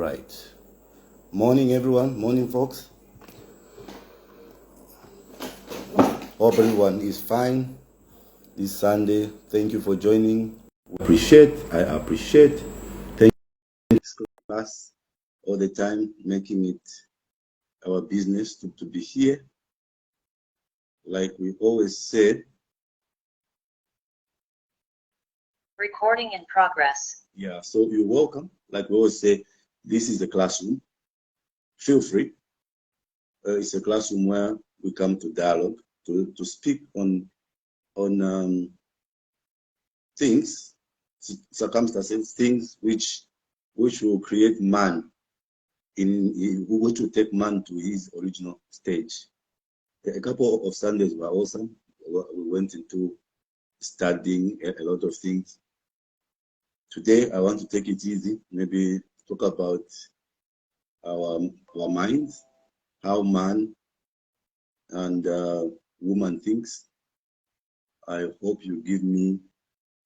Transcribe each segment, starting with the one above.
right. Morning, everyone. Morning, folks. Hope everyone is fine this Sunday. Thank you for joining. I appreciate. Thank you for class all the time, making it our business to be here. Like we always said. Recording in progress. Yeah, so you're welcome. Like we always say, this is the classroom. Feel free. It's a classroom where we come to dialogue, to speak on things, circumstances, things which will create man, which will take man to his original stage. A couple of Sundays were awesome. We went into studying a lot of things. Today, I want to take it easy, maybe talk about our minds, how man and woman thinks. I hope you give me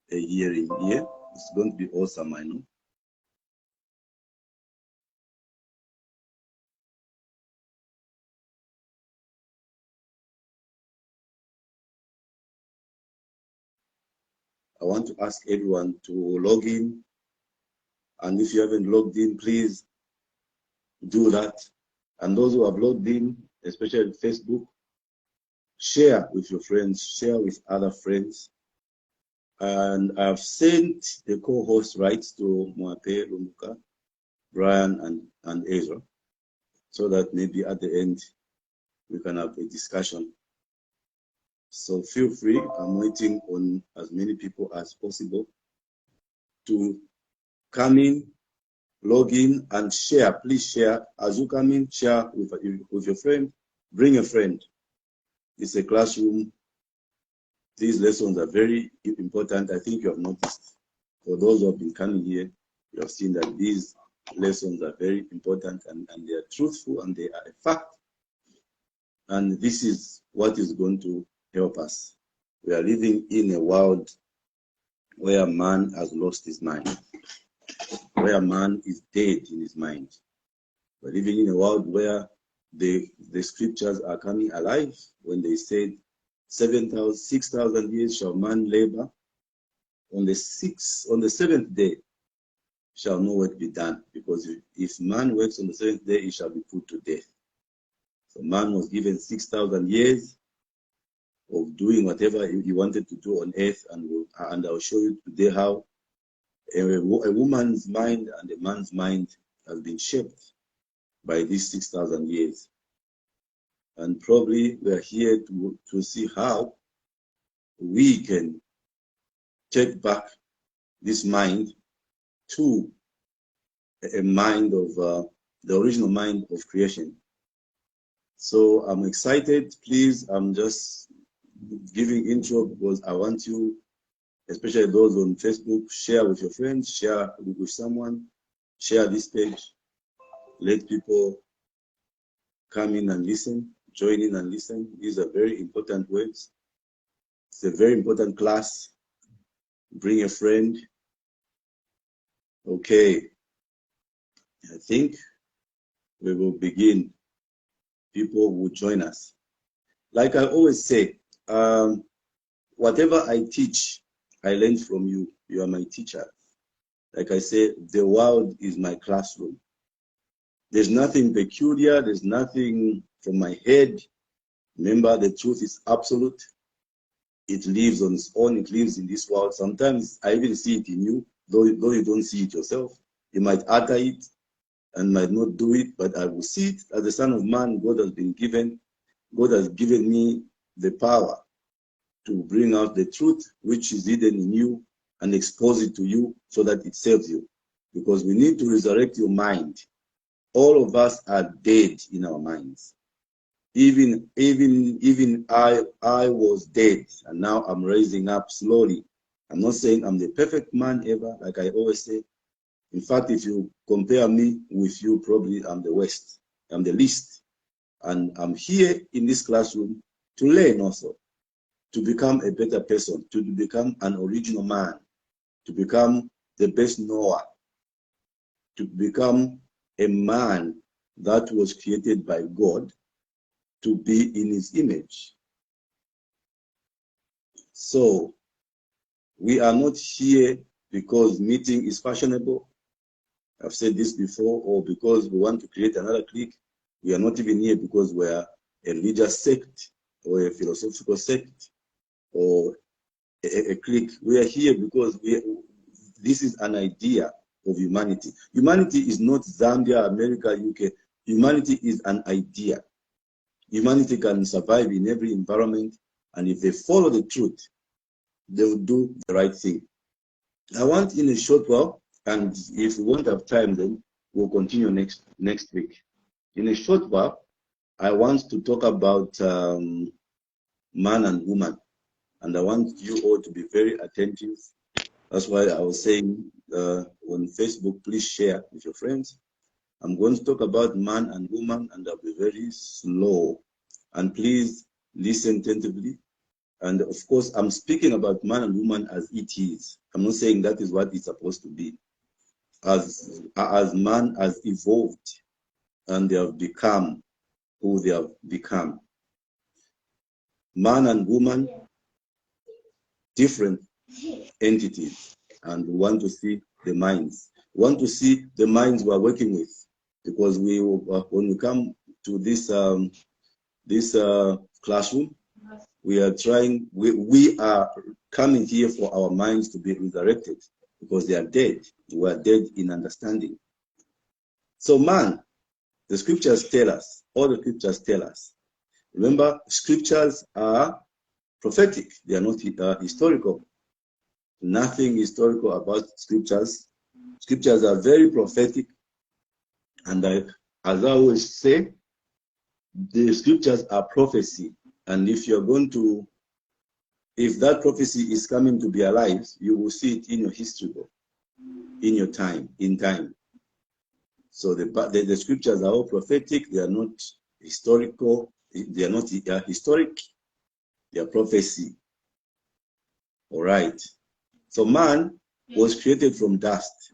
a hearing here. It's going to be awesome, I know. I want to ask everyone to log in. And if you haven't logged in, please do that. And those who have logged in, especially Facebook, share with your friends, share with other friends. And I've sent the co-host rights to Moape, Lumuka, Brian, and Ezra, so that maybe at the end we can have a discussion. So feel free. I'm waiting on as many people as possible to come in, log in, and share. Please share. As you come in, share with your friend. Bring a friend. It's a classroom. These lessons are very important. I think you have noticed. For those who have been coming here, you have seen that these lessons are very important and they are truthful and they are a fact. And this is what is going to help us. We are living in a world where man has lost his mind, where man is dead in his mind. We're living in a world where the scriptures are coming alive when they said 6,000 years shall man labor. On the seventh day shall no work be done, because if man works on the seventh day, he shall be put to death. So man was given 6,000 years of doing whatever he wanted to do on earth, and I'll show you today how a woman's mind and a man's mind has been shaped by these 6,000 years. And probably we are here to see how we can take back this mind to a mind of the original mind of creation. So I'm excited. Please, I'm just giving intro because I want you, especially those on Facebook, share with your friends, share with someone, share this page. Let people come in and listen, join in and listen. These are very important words. It's a very important class. Bring a friend. Okay. I think we will begin. People will join us. Like I always say, whatever I teach, I learn from you. You are my teacher. Like I say, the world is my classroom. There's nothing peculiar. There's nothing from my head. Remember, the truth is absolute. It lives on its own. It lives in this world. Sometimes I even see it in you, though you don't see it yourself. You might utter it and might not do it, but I will see it. As the Son of Man, God has given me the power to bring out the truth which is hidden in you and expose it to you so that it serves you. Because we need to resurrect your mind. All of us are dead in our minds. Even I was dead, and now I'm raising up slowly. I'm not saying I'm the perfect man ever, like I always say. In fact, if you compare me with you, probably I'm the worst. I'm the least. And I'm here in this classroom to learn also, to become a better person, to become an original man, to become the best knower, to become a man that was created by God to be in his image. So we are not here because meeting is fashionable. I've said this before, or because we want to create another clique. We are not even here because we are a religious sect or a philosophical sect or a clique. We are here because this is an idea of humanity. Humanity is not Zambia, America, UK. Humanity is an idea. Humanity can survive in every environment, and if they follow the truth, they will do the right thing. I want in a short while, and if we won't have time, then we'll continue next week. In a short while, I want to talk about man and woman, and I want you all to be very attentive. That's why I was saying on Facebook, please share with your friends. I'm going to talk about man and woman, and I'll be very slow. And please listen attentively. And of course, I'm speaking about man and woman as it is. I'm not saying that is what it's supposed to be. As man has evolved and they have become who they have become. Man and woman, different entities, and we want to see the minds. We want to see the minds we are working with, because when we come to this classroom, we are coming here for our minds to be resurrected, because they are dead. We are dead in understanding. So man, the scriptures tell us, all the scriptures tell us. Remember, scriptures are prophetic. They are not historical. Nothing historical about scriptures. Scriptures are very prophetic. And as I always say, the scriptures are prophecy. And if that prophecy is coming to be alive, you will see it in your history book, in time. So the scriptures are all prophetic. They are not historical. They are not historic. They are prophecy. All right. So man was created from dust,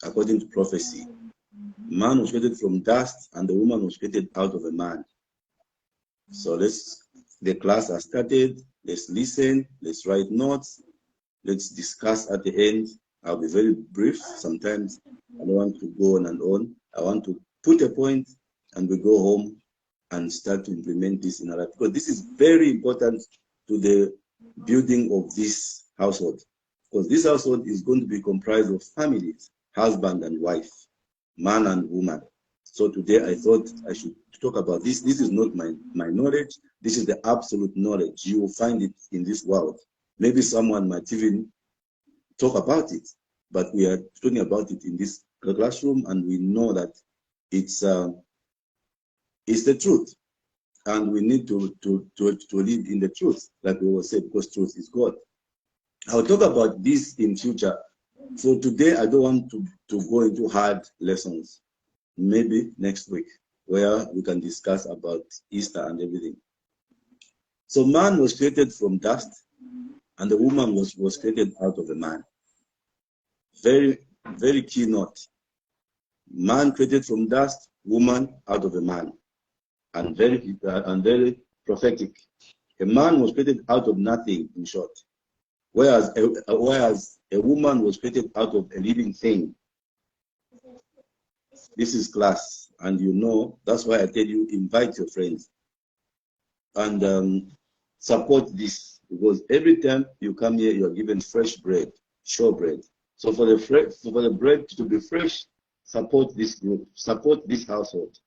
according to prophecy. Man was created from dust, and the woman was created out of a man. So the class has started. Let's listen. Let's write notes. Let's discuss at the end. I'll be very brief. Sometimes I don't want to go on and on. I want to put a point, and we go home and start to implement this in our life, because this is very important to the building of this household. Because this household is going to be comprised of families, husband and wife, man and woman. So today I thought I should talk about this. This is not my knowledge. This is the absolute knowledge. You will find it in this world. Maybe someone might even talk about it, but we are talking about it in this classroom, and we know that it's the truth, and we need to live in the truth, like we will say, because truth is God. I'll talk about this in future. For today, I don't want to go into hard lessons. Maybe next week, where we can discuss about Easter and everything. So man was created from dust, and the woman was created out of a man. Very, very key note. Man created from dust, woman out of a man. And very prophetic. A man was created out of nothing, in short. Whereas a woman was created out of a living thing. This is class, and you know, that's why I tell you, invite your friends and support this, because every time you come here, you are given fresh bread, sure bread. So for the bread to be fresh, support this group, support this household,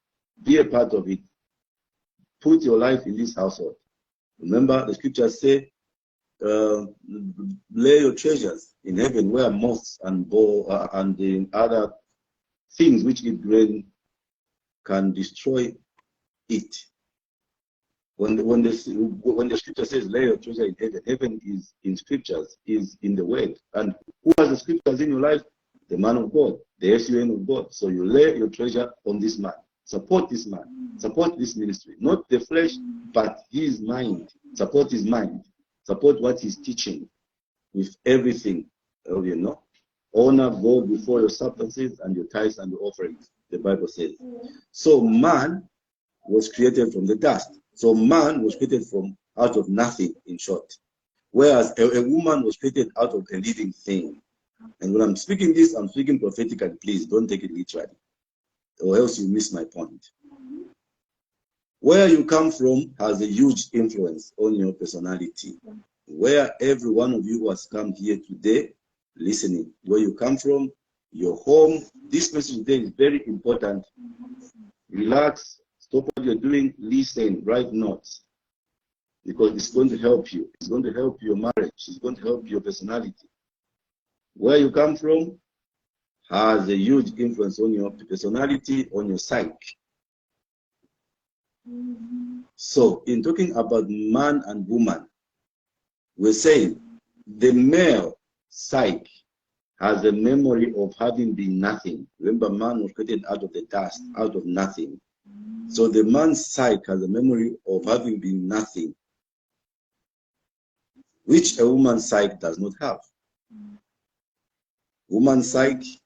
be a part of it, put your life in this household. Remember, the scriptures say, lay your treasures in heaven, where moths and the other things which eat grain can destroy it. When the scripture says lay your treasure in heaven, heaven is in scriptures, is in the word. And who has the scriptures in your life? The man of God, the SUN of God. So you lay your treasure on this man. Support this man. Support this ministry. Not the flesh, but his mind. Support his mind. Support what he's teaching with everything, you know. Honor God before your substances and your tithes and your offerings, the Bible says. So man was created from the dust. So man was created from out of nothing, in short. Whereas a woman was created out of a living thing. And when I'm speaking this, I'm speaking prophetically. Please don't take it literally, or else you miss my point. Where you come from has a huge influence on your personality. Where every one of you who has come here today listening, where you come from, your home, this message today is very important. Relax, stop what you're doing, listen, write notes, because it's going to help you. It's going to help your marriage. It's going to help your personality. Where you come from has a huge influence on your personality, on your psyche. So, in talking about man and woman, we're saying the male psyche has a memory of having been nothing. Remember, man was created out of the dust, out of nothing. So the man's psyche has a memory of having been nothing, which a woman's psyche does not have. Woman's psyche,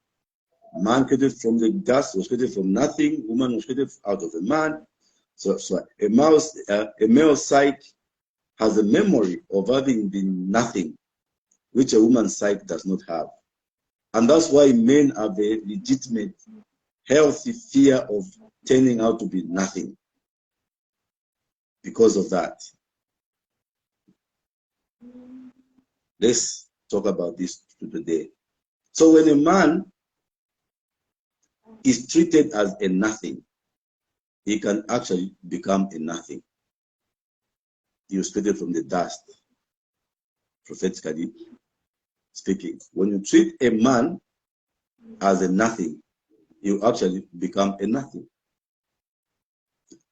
man created from the dust was created from nothing. Woman was created out of a man. So a male psyche has a memory of having been nothing, which a woman's psyche does not have. And that's why men have a legitimate, healthy fear of turning out to be nothing because of that. Let's talk about this today. So when a man is treated as a nothing, he can actually become a nothing. He was created from the dust, prophetically speaking. When you treat a man as a nothing, you actually become a nothing.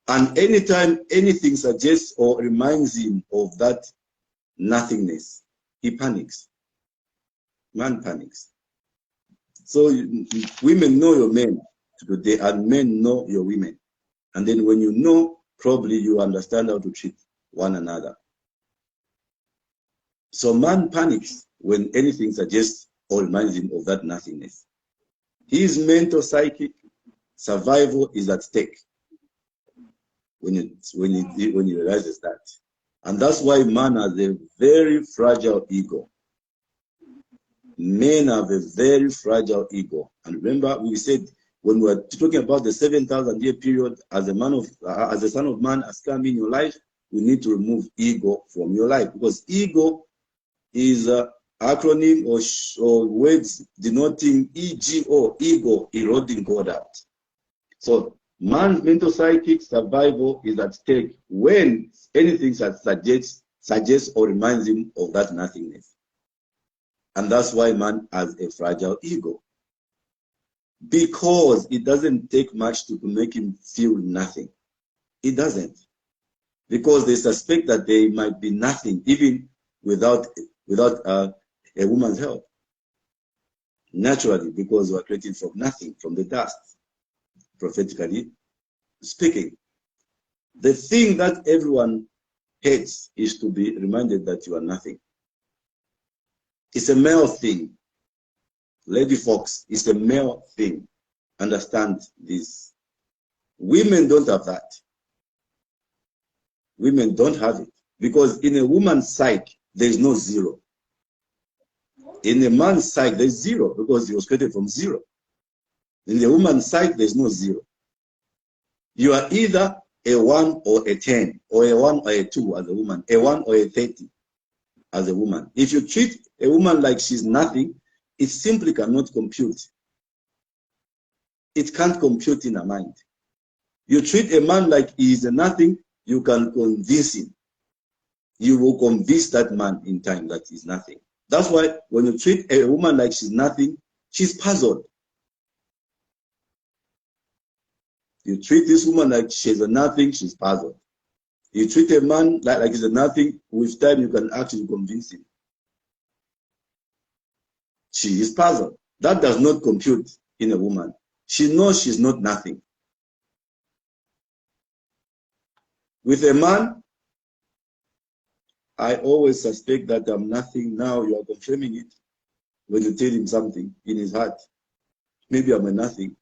And anytime anything suggests or reminds him of that nothingness, he panics. Man panics. So women know your men today, and men know your women. And then when you know, probably you understand how to treat one another. So man panics when anything suggests or reminds him of that nothingness. His mental psychic survival is at stake when he realizes that. And that's why man has a very fragile ego. Men have a very fragile ego. And remember, we said when we were talking about the 7,000-year period, as a son of man has come in your life, you need to remove ego from your life, because ego is an acronym or words denoting ego, ego, eroding God out. So man's mental psychic survival is at stake when anything suggests or reminds him of that nothingness. And that's why man has a fragile ego. Because it doesn't take much to make him feel nothing. It doesn't. Because they suspect that they might be nothing even without a woman's help. Naturally, because we are created from nothing, from the dust, prophetically speaking. The thing that everyone hates is to be reminded that you are nothing. It's a male thing. Lady Fox, it's a male thing. Understand this. Women don't have that. Women don't have it. Because in a woman's psyche, there is no zero. In a man's psyche, there's zero, because he was created from zero. In the woman's psyche, there's no zero. You are either a 1 or a 10, or a 1 or a 2 as a woman, a 1 or a 30 as a woman. If you treat a woman like she's nothing, it simply cannot compute. It can't compute in her mind. You treat a man like he is a nothing, you can convince him. You will convince that man in time that he's nothing. That's why when you treat a woman like she's nothing, she's puzzled. You treat this woman like she's a nothing, she's puzzled. You treat a man like he's a nothing, with time you can actually convince him. She is puzzled. That does not compute in a woman. She knows she's not nothing. With a man, I always suspect that I'm nothing. Now you are confirming it. when you tell him something in his heart. Maybe I'm a nothing.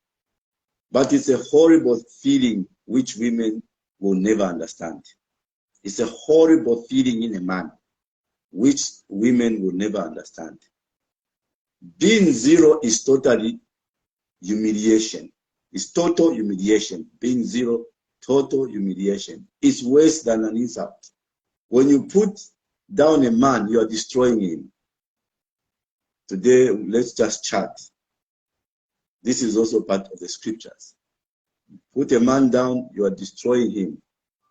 But it's a horrible feeling which women will never understand. It's a horrible feeling in a man which women will never understand. Being zero is totally humiliation. It's total humiliation. Being zero, total humiliation. It's worse than an insult. When you put down a man, you are destroying him. Today, let's just chat. This is also part of the scriptures. Put a man down, you are destroying him.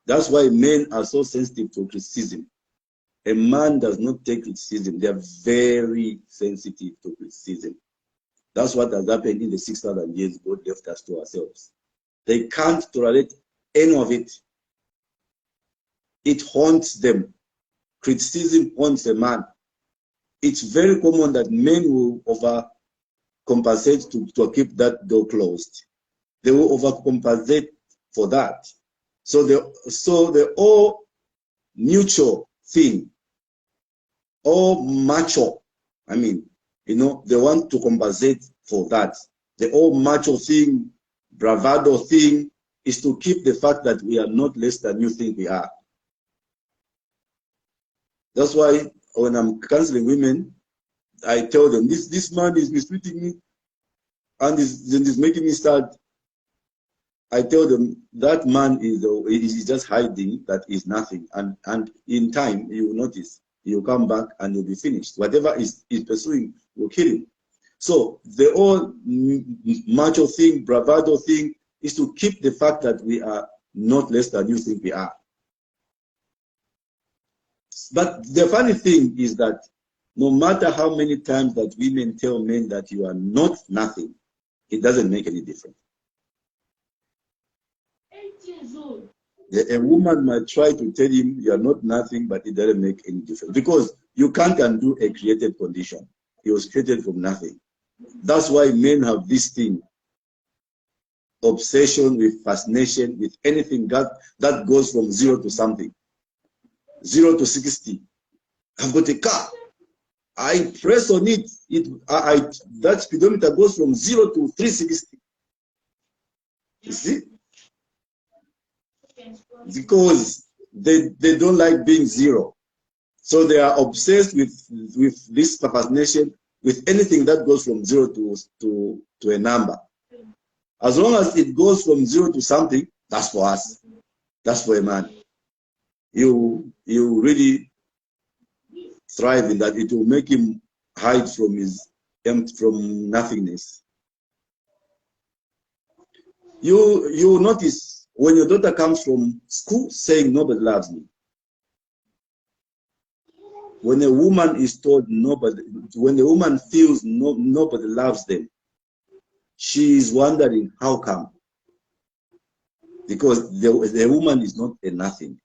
That's why men are so sensitive to criticism. A man does not take criticism. They are very sensitive to criticism. That's what has happened in the 6,000 years God left us to ourselves. They can't tolerate any of it. It haunts them. Criticism haunts a man. It's very common that men will overcompensate to keep that door closed. They will overcompensate for that. So the all mutual thing, all macho, I mean, you know, they want to compensate for that. The all macho thing, bravado thing, is to keep the fact that we are not less than you think we are. That's why when I'm counseling women, I tell them, this man is mistreating me and is making me sad. I tell them that man is just hiding that is nothing. And in time, you will notice, he will come back and you'll be finished. Whatever is pursuing will kill him. So the whole macho thing, bravado thing, is to keep the fact that we are not less than you think we are. But the funny thing is that no matter how many times that women tell men that you are not nothing, it doesn't make any difference. 8 years old. A woman might try to tell him you are not nothing, but it doesn't make any difference. Because you can't undo a created condition. He was created from nothing. That's why men have this thing, obsession with fascination, with anything that goes from 0 to something. 0 to 60. I've got a car. I press on it. That speedometer goes from 0 to 360. You see? Because they don't like being 0. So they are obsessed with this fascination, with anything that goes from 0 to a number. As long as it goes from 0 to something, that's for us. That's for a man. You really thrive in that. It will make him hide from from nothingness. You notice when your daughter comes from school saying nobody loves me. When a woman is told when a woman feels nobody loves them, she is wondering how come. Because the woman is not a nothing.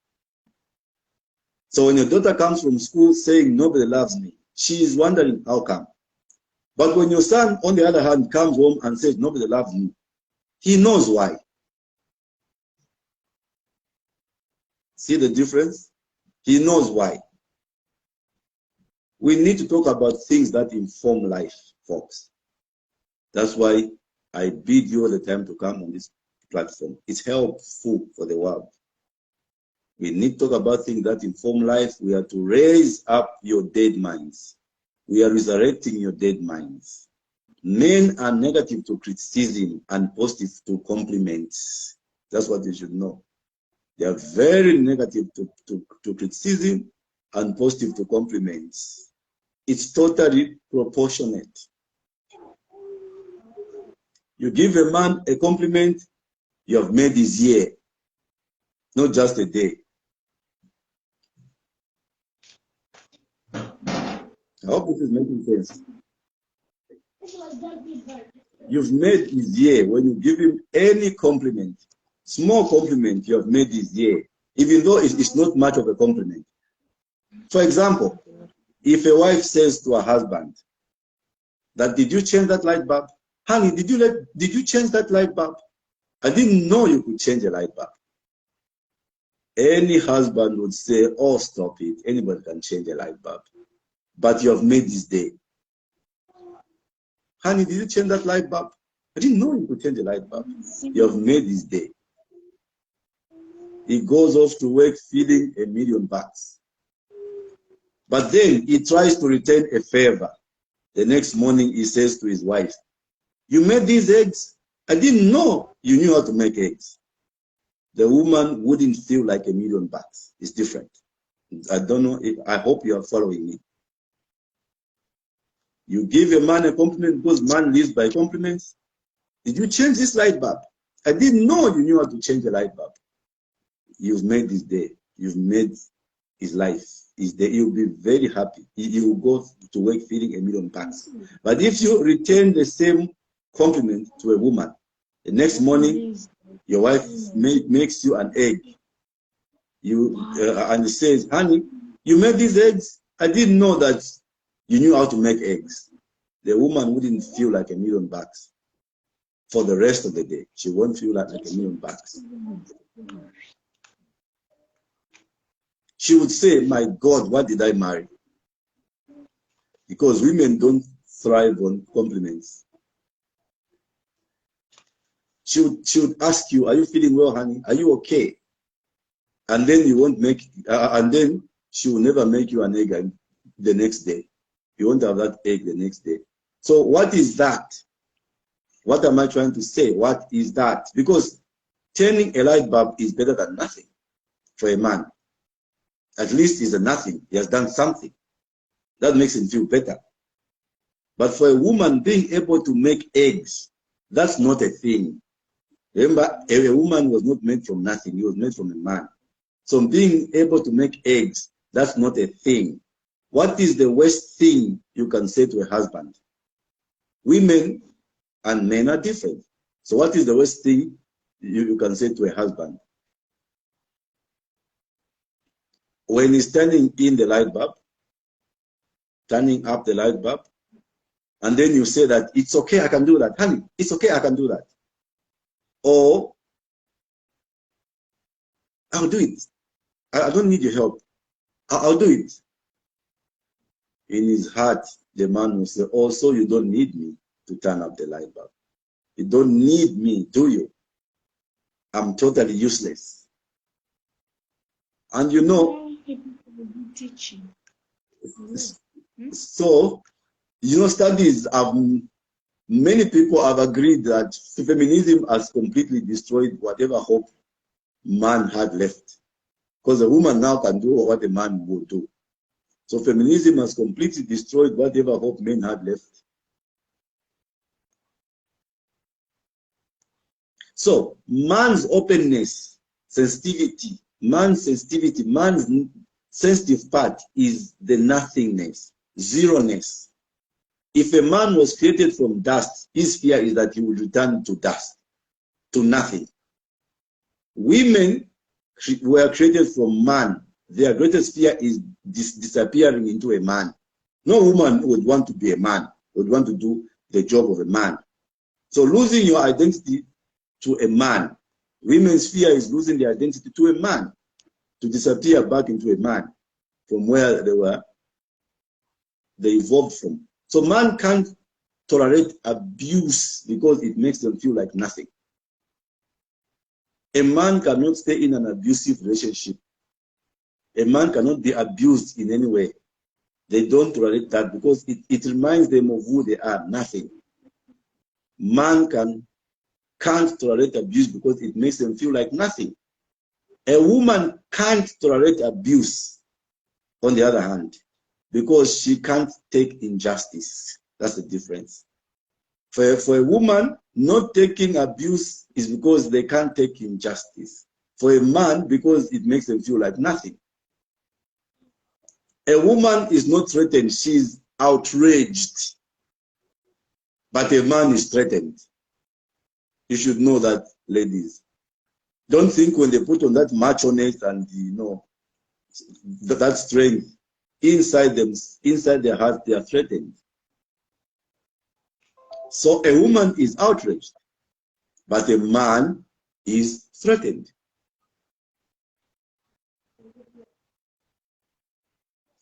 So when your daughter comes from school saying nobody loves me, she is wondering how come. But when your son, on the other hand, comes home and says nobody loves me, he knows why. See the difference? He knows why. We need to talk about things that inform life, folks. That's why I bid you all the time to come on this platform. It's helpful for the world. We need to talk about things that inform life. We are to raise up your dead minds. We are resurrecting your dead minds. Men are negative to criticism and positive to compliments. That's what you should know. They are very negative to criticism and positive to compliments. It's totally proportionate. You give a man a compliment, you have made his year, not just a day. I hope this is making sense. You've made his year when you give him any compliment. Small compliment, you have made his year, even though it's not much of a compliment. For example, if a wife says to her husband that, did you change that light bulb? Honey, did you change that light bulb? I didn't know you could change a light bulb. Any husband would say, oh, stop it. Anybody can change a light bulb. But you have made his day. Honey, did you change that light bulb? I didn't know you could change the light bulb. You have made his day. He goes off to work feeling $1 million. But then he tries to return a favor. The next morning he says to his wife, you made these eggs? I didn't know you knew how to make eggs. The woman wouldn't feel like $1 million. It's different. I don't know. I hope you are following me. You give a man a compliment because man lives by compliments. Did you change this light bulb? I didn't know you knew how to change a light bulb. You've made his day. You've made his life. His day. He'll be very happy. He will go to work feeling $1 million. But if you return the same compliment to a woman, the next morning your wife makes you an egg. And he says, honey, you made these eggs? I didn't know that you knew how to make eggs. The woman wouldn't feel like $1 million for the rest of the day. She won't feel like $1 million. She would say, my God, what did I marry? Because women don't thrive on compliments. She would ask you, are you feeling well, honey? Are you okay? And then you won't make, and then she will never make you an egg the next day. You won't have that egg the next day. So what is that? What am I trying to say? What is that? Because turning a light bulb is better than nothing for a man. At least he's a nothing. He has done something. That makes him feel better. But for a woman, being able to make eggs, that's not a thing. Remember, a woman was not made from nothing. He was made from a man. So being able to make eggs, that's not a thing. What is the worst thing you can say to a husband? Women and men are different. So what is the worst thing you can say to a husband? When he's turning in the light bulb, turning up the light bulb, and then you say that, it's okay, I can do that. Honey, it's okay, I can do that. Or, I'll do it. I don't need your help. I'll do it. In his heart, the man will say, also, you don't need me to turn up the light bulb. You don't need me, do you? I'm totally useless. And you know, so, you know, studies have, many people have agreed that feminism has completely destroyed whatever hope man had left. Because a woman now can do what a man would do. So feminism has completely destroyed whatever hope men had left. So man's openness, sensitivity, man's sensitive part is the nothingness, zeroness. If a man was created from dust, his fear is that he will return to dust, to nothing. Women were created from man. Their greatest fear is disappearing into a man. No woman would want to be a man, would want to do the job of a man. So losing your identity to a man, women's fear is losing their identity to a man, to disappear back into a man from where they evolved from. So man can't tolerate abuse because it makes them feel like nothing. A man cannot stay in an abusive relationship. A man cannot be abused in any way. They don't tolerate that because it reminds them of who they are, nothing. Man can't tolerate abuse because it makes them feel like nothing. A woman can't tolerate abuse, on the other hand, because she can't take injustice. That's the difference. For a woman, not taking abuse is because they can't take injustice. For a man, because it makes them feel like nothing. A woman is not threatened, she's outraged. But a man is threatened. You should know that, ladies. Don't think when they put on that macho-ness and, you know, that strength, inside their heart, they are threatened. So a woman is outraged, but a man is threatened.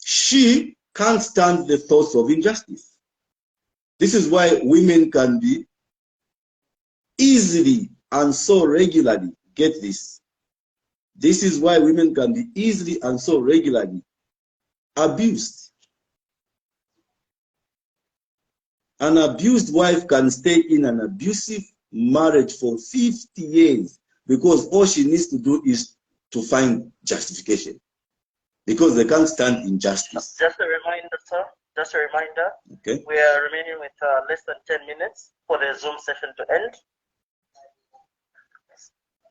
She can't stand the thoughts of injustice. This is why women can be easily and so regularly, get this. This is why women can be easily and so regularly abused. An abused wife can stay in an abusive marriage for 50 years because all she needs to do is to find justification, because they can't stand injustice. Just a reminder, sir. Just a reminder. Okay. We are remaining with less than 10 minutes for the Zoom session to end.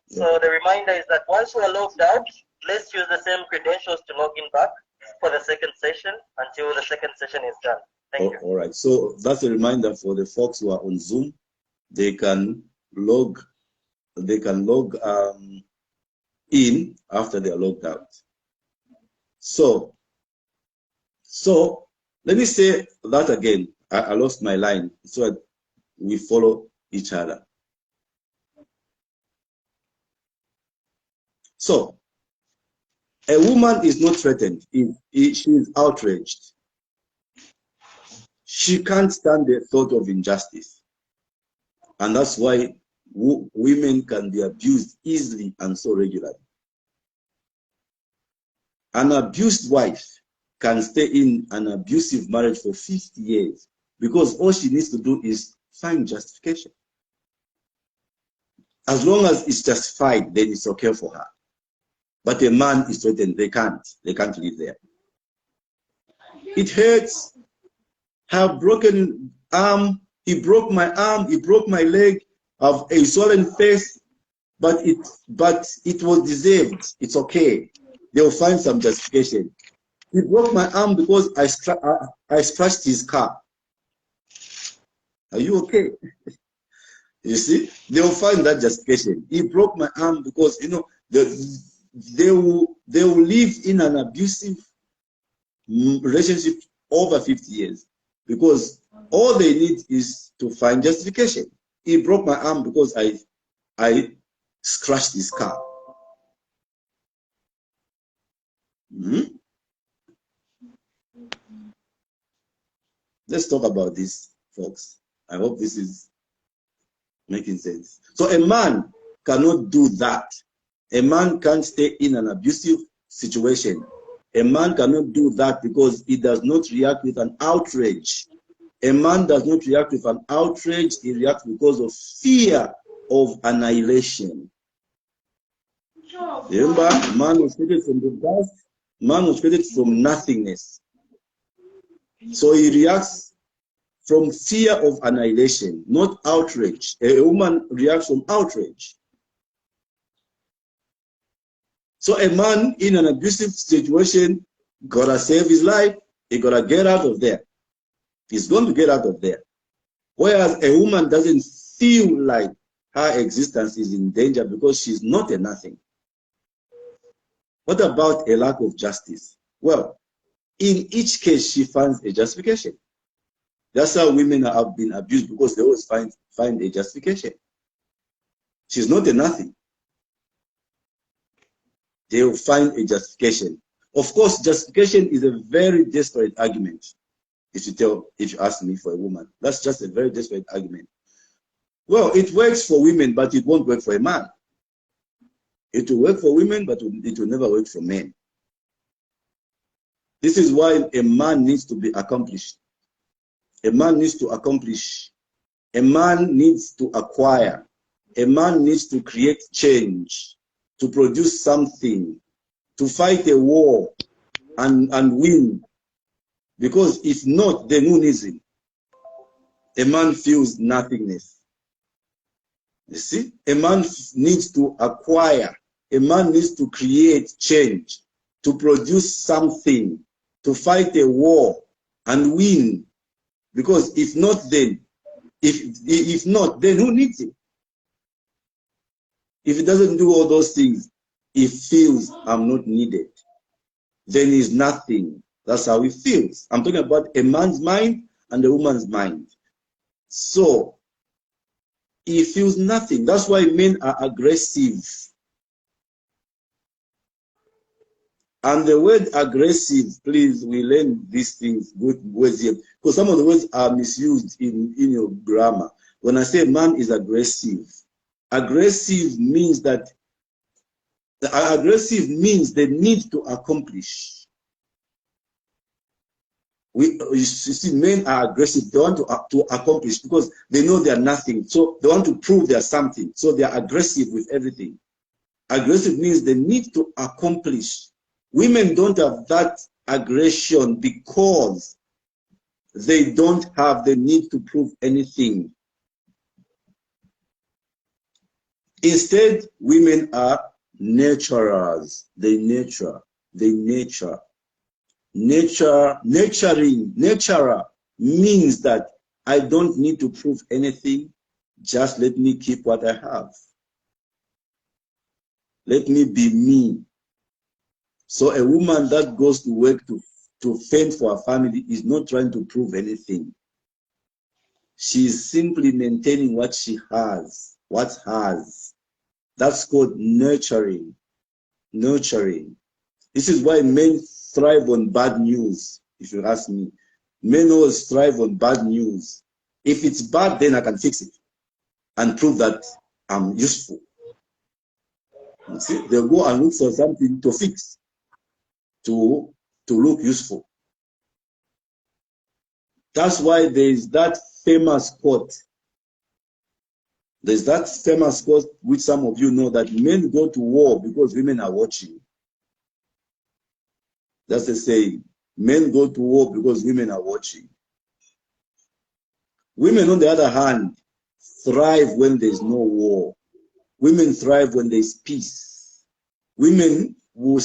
So the reminder is that once we are logged out, let's use the same credentials to log in back for the second session until the second session is done. Thank you. All right. So that's a reminder for the folks who are on Zoom. They can log in after they are logged out. So let me say that again. I lost my line, so that we follow each other. So a woman is not threatened if she is outraged. She can't stand the thought of injustice. And that's why women can be abused easily and so regularly. An abused wife can stay in an abusive marriage for 50 years because all she needs to do is find justification. As long as it's justified, then it's okay for her. But a man is threatened, they can't live there. It hurts. Have broken arm, he broke my arm, he broke my leg, have a swollen face, but it was deserved. It's okay. They'll find some justification. He broke my arm because I scratched his car. Are you okay? You see, they'll find that justification. He broke my arm because, you know, they will live in an abusive relationship over 50 years because all they need is to find justification. He broke my arm because I scratched his car. Let's talk about this, folks. I hope this is making sense. So a man cannot do that. A man can't stay in an abusive situation. A man cannot do that because he does not react with an outrage. A man does not react with an outrage. He reacts because of fear of annihilation. Remember, man was created from the dust. Man was created from nothingness. So he reacts from fear of annihilation, not outrage. A woman reacts from outrage. So a man in an abusive situation gotta save his life. He gotta get out of there. He's going to get out of there. Whereas a woman doesn't feel like her existence is in danger because she's not a nothing. What about a lack of justice? Well, in each case, she finds a justification. That's how women have been abused, because they always find a justification. She's not a nothing. They will find a justification. Of course, justification is a very desperate argument. If you ask me, for a woman, that's just a very desperate argument. Well, it works for women, but it won't work for a man. It will work for women, but it will never work for men. This is why a man needs to be accomplished. A man needs to accomplish. A man needs to acquire. A man needs to create change, to produce something, to fight a war and win. Because if not, then who needs him? A man feels nothingness. You see? A man needs to acquire. A man needs to create change, to produce something, to fight a war and win. Because if not, then who needs him? If he doesn't do all those things, he feels I'm not needed. Then he's nothing. That's how he feels. I'm talking about a man's mind and a woman's mind. So he feels nothing. That's why men are aggressive. And the word aggressive, please, we learn these things, good words here, because some of the words are misused in your grammar. When I say man is aggressive, aggressive means that aggressive means the need to accomplish. You see, men are aggressive. They want to accomplish because they know they are nothing. So they want to prove they are something. So they are aggressive with everything. Aggressive means they need to accomplish. Women don't have that aggression because they don't have the need to prove anything. Instead, women are nurturers. They nurture. Nurturer means that I don't need to prove anything. Just let me keep what I have. Let me be me. So a woman that goes to work to fend for her family is not trying to prove anything. She is simply maintaining what she has, what's hers. That's called nurturing. Nurturing. This is why men thrive on bad news, if you ask me. Men always thrive on bad news. If it's bad, then I can fix it and prove that I'm useful. You see, they'll go and look for something to fix, to look useful. That's why there is that famous quote. There's that famous quote which some of you know, that men go to war because women are watching. That's the saying. Men go to war because women are watching. Women, on the other hand, thrive when there's no war. Women thrive when there's peace. Women will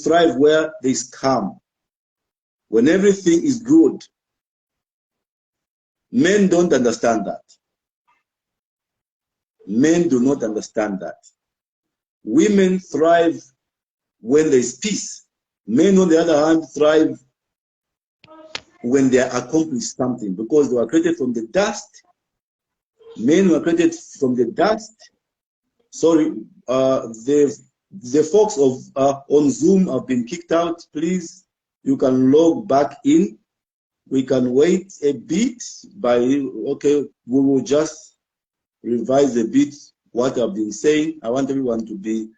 thrive where there's calm. When everything is good. Men don't understand that. Men do not understand that. Women thrive when there's peace. Men, on the other hand, thrive when they accomplish something, because they were created from the dust. Men were created from the dust. Sorry, the folks on Zoom have been kicked out. Please, you can log back in. We can wait a bit okay, we will just revise a bit what I've been saying. I want everyone to be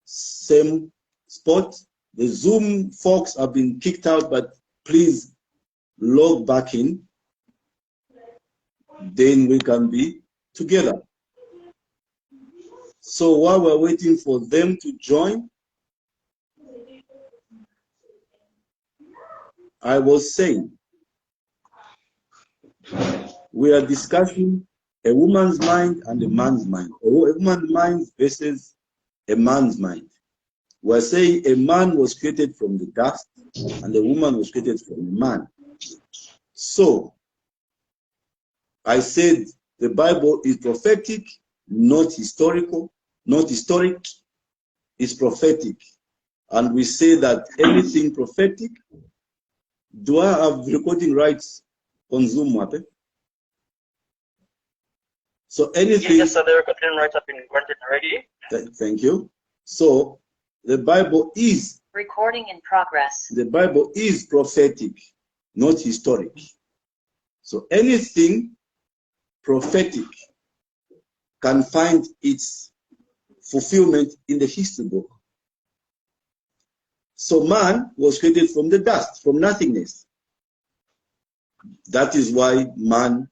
same spot. The Zoom folks have been kicked out, but please log back in. Then we can be together. So while we're waiting for them to join, I was saying, we are discussing a woman's mind and a man's mind. A woman's mind versus a man's mind. We're saying a man was created from the dust and a woman was created from a man. So, I said the Bible is prophetic, not historical, not historic, it's prophetic. And we say that anything prophetic, do I have recording rights on Zoom, Wape? So anything... Yes, sir, the recording rights have been granted already. Thank you. So the Bible is... Recording in progress. The Bible is prophetic, not historic. So anything prophetic can find its fulfillment in the history book. So man was created from the dust, from nothingness. That is why man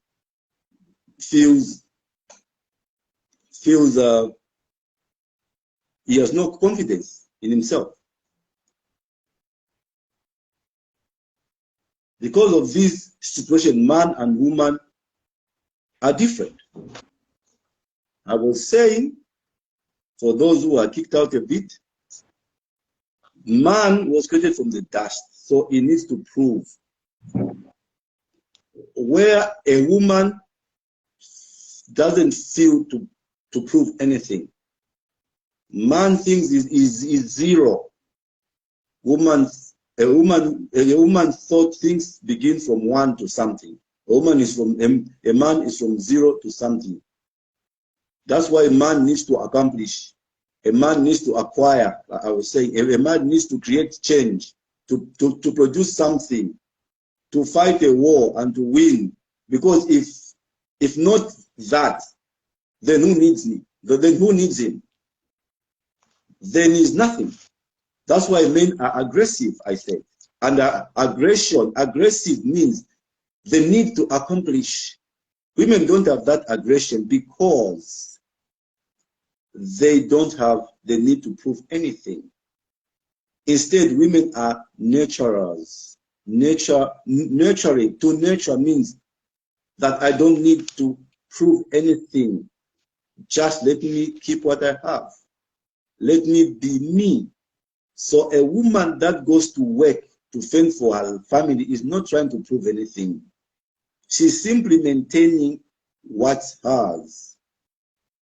feels he has no confidence in himself. Because of this situation, man and woman are different. I was saying, for those who are kicked out a bit, man was created from the dust, so he needs to prove. Where a woman doesn't feel to prove anything. Man thinks is zero. A woman thought things begin from 1 to something. A man is from 0 to something. That's why man needs to accomplish. A man needs to acquire, I was saying, a man needs to create change, to produce something, to fight a war and to win. Because if not that, then who needs me? Then who needs him? Then is nothing. That's why men are aggressive, I said. And aggressive means the need to accomplish. Women don't have that aggression because they don't have the need to prove anything. Instead, women are nurturers. Nurturing, to nurture means that I don't need to prove anything. Just let me keep what I have. Let me be me. So a woman that goes to work to fend for her family is not trying to prove anything. She's simply maintaining what's hers.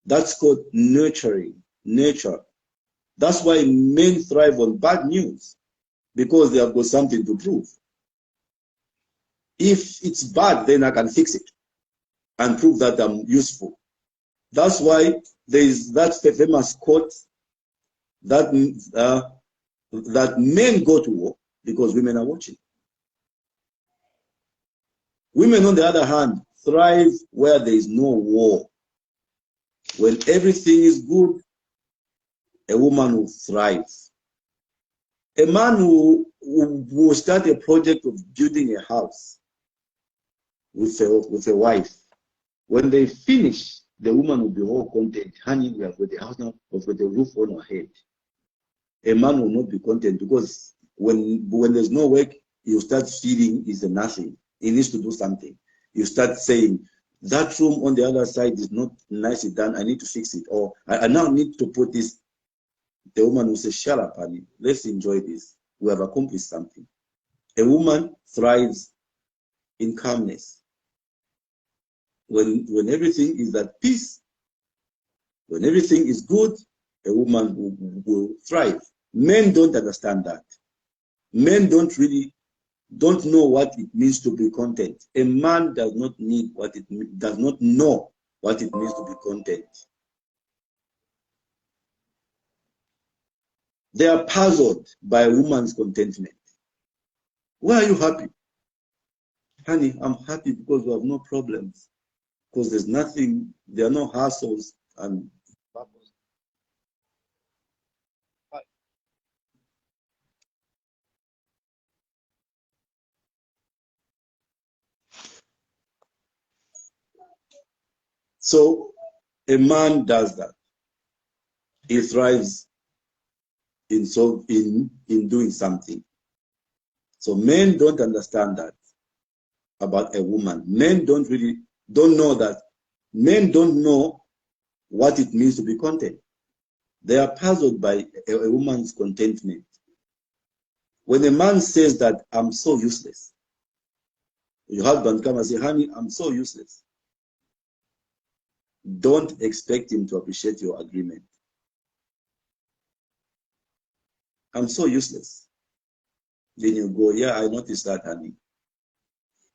That's called nurturing, nurture. That's why men thrive on bad news, because they have got something to prove. If it's bad, then I can fix it and prove that I'm useful. That's why there is that famous quote that that men go to war because women are watching. Women, on the other hand, thrive where there is no war. When everything is good, a woman will thrive. A man who will start a project of building a house with a wife, when they finish, the woman will be all content. Honey, we have got the house now, we've got the roof on our head. A man will not be content because when there's no work, you start feeling it's a nothing. He needs to do something. You start saying, that room on the other side is not nicely done. I need to fix it. Or I now need to put this. The woman will say, shut up, honey. Let's enjoy this. We have accomplished something. A woman thrives in calmness. When everything is at peace, when everything is good, a woman will thrive. Men don't understand that. Men don't know what it means to be content. A man does not know what it means to be content. They are puzzled by a woman's contentment. Why are you happy? Honey, I'm happy because we have no problems. Because there's nothing, there are no hassles and purpose. So a man does that. He thrives in doing something. So men don't understand that about a woman. Men don't know that. Men don't know what it means to be content. They are puzzled by a woman's contentment. When a man says that, I'm so useless, your husband come and say, honey, I'm so useless. Don't expect him to appreciate your agreement. I'm so useless. Then you go, yeah, I noticed that, honey.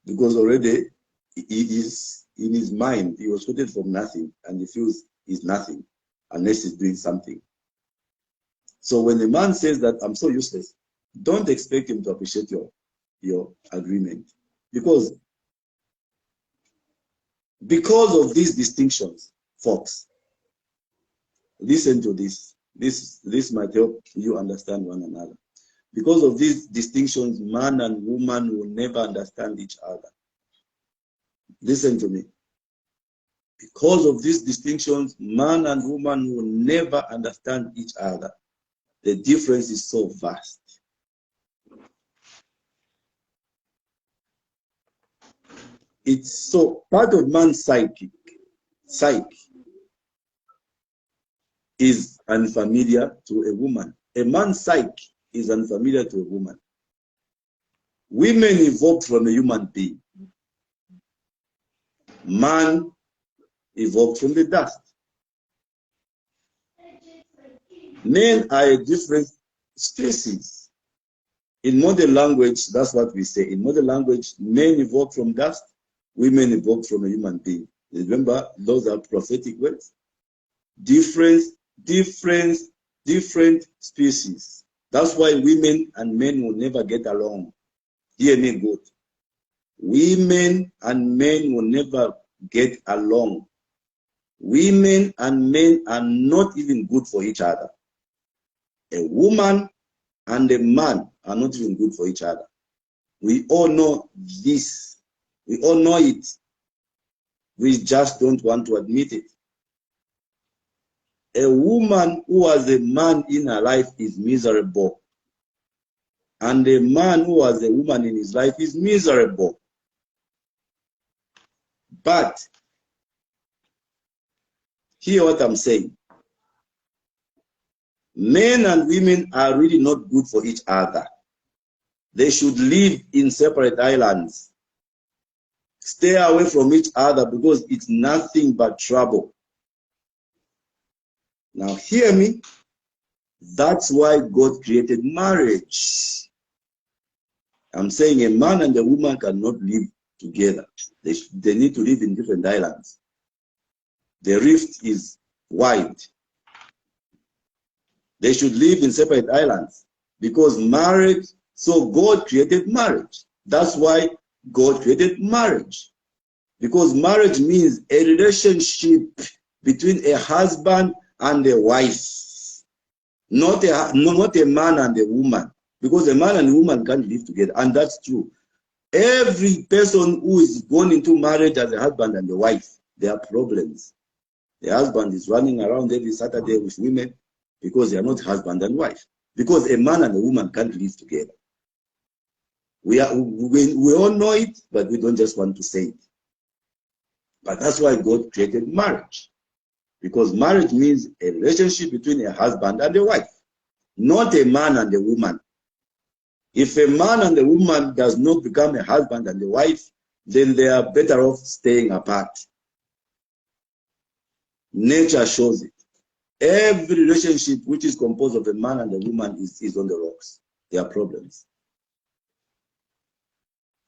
Because already he is in his mind, he was created from nothing, and he feels he's nothing unless he's doing something. So when a man says that I'm so useless, don't expect him to appreciate your agreement. Because of these distinctions, folks, listen to this. This might help you understand one another. Because of these distinctions, man and woman will never understand each other. Listen to me. Because of these distinctions, man and woman will never understand each other. The difference is so vast. It's so part of man's psyche is unfamiliar to a woman. A man's psyche is unfamiliar to a woman. Women evolved from a human being. Man evolved from the dust. Men are a different species. In modern language, that's what we say. In modern language, men evolved from dust, women evolved from a human being. Remember, those are prophetic words. Difference different species. That's why women and men will never get along. Hear me good. Women and men will never get along. Women and men are not even good for each other. A woman and a man are not even good for each other. We all know this. We all know it. We just don't want to admit it. A woman who has a man in her life is miserable. And a man who has a woman in his life is miserable. But hear what I'm saying. Men and women are really not good for each other. They should live in separate islands. Stay away from each other because it's nothing but trouble. Now hear me. That's why God created marriage. I'm saying a man and a woman cannot live together. They need to live in different islands. The rift is wide. They should live in separate islands because marriage, so God created marriage. That's why God created marriage. Because marriage means a relationship between a husband and a wife. Not a man and a woman. Because a man and a woman can't live together. And that's true. Every person who is born into marriage as a husband and a wife, there are problems. The husband is running around every Saturday with women because they are not husband and wife. Because a man and a woman can't live together. We all know it, but we don't just want to say it. But that's why God created marriage. Because marriage means a relationship between a husband and a wife, not a man and a woman. If a man and a woman does not become a husband and a wife, then they are better off staying apart. Nature shows it. Every relationship which is composed of a man and a woman is on the rocks. There are problems.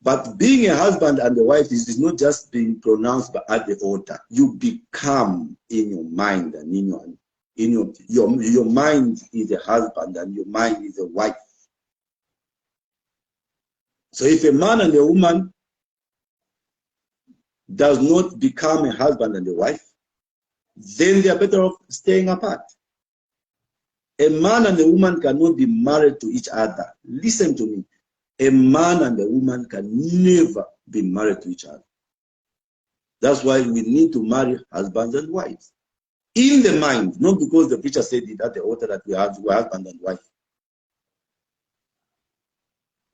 But being a husband and a wife is not just being pronounced at the altar. You become in your mind and your mind is a husband and your mind is a wife. So if a man and a woman does not become a husband and a wife, then they are better off staying apart. A man and a woman cannot be married to each other. Listen to me. A man and a woman can never be married to each other. That's why we need to marry husbands and wives. In the mind, not because the preacher said it at the altar that we're husband and wife.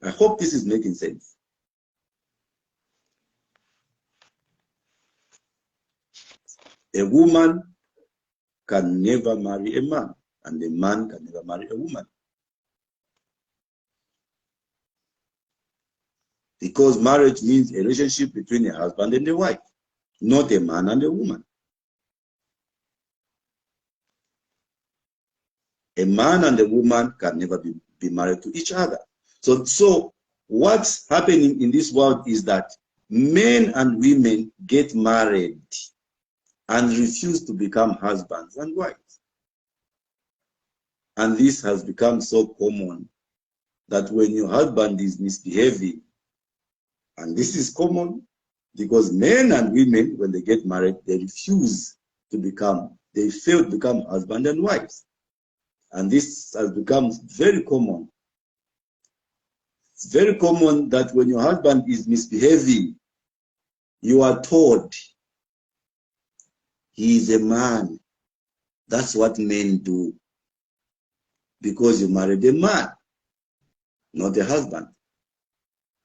I hope this is making sense. A woman can never marry a man, and a man can never marry a woman. Because marriage means a relationship between a husband and a wife, not a man and a woman. A man and a woman can never be married to each other. So what's happening in this world is that men and women get married and refuse to become husbands and wives. And this has become so common that when your husband is misbehaving, and this is common because men and women, when they get married, they refuse to become, they fail to become husband and wives. And this has become very common. It's very common that when your husband is misbehaving, you are told he is a man. That's what men do. Because you married a man, not a husband.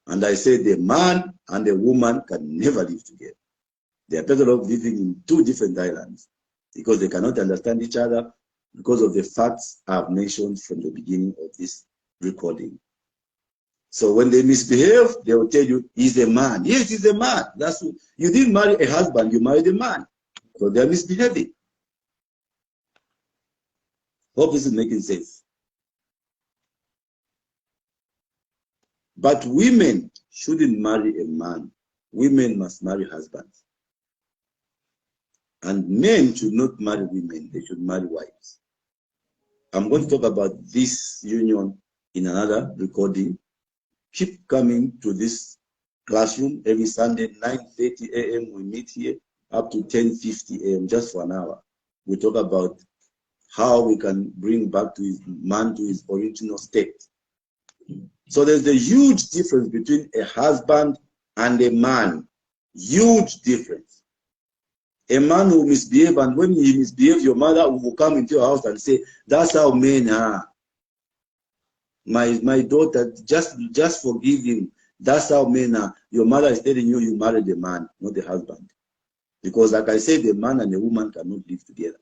And I said a man and a woman can never live together. They are better off living in two different islands because they cannot understand each other because of the facts I've mentioned from the beginning of this recording. So when they misbehave, they will tell you, he's a man. Yes, he's a man. That's what, you didn't marry a husband, you married a man. So they're misbehaving. Hope this is making sense. But women shouldn't marry a man. Women must marry husbands. And men should not marry women, they should marry wives. I'm going to talk about this union in another recording. Keep coming to this classroom every Sunday, 9:30 a.m. we meet here up to 10:50 a.m. just for an hour. We talk about how we can bring back to his man to his original state. So there's a huge difference between a husband and a man. Huge difference. A man will misbehave, and when he misbehaves, your mother will come into your house and say, that's how men are. My daughter, just forgive him. That's how men are. Your mother is telling you you married a man, not a husband. Because like I said, a man and a woman cannot live together.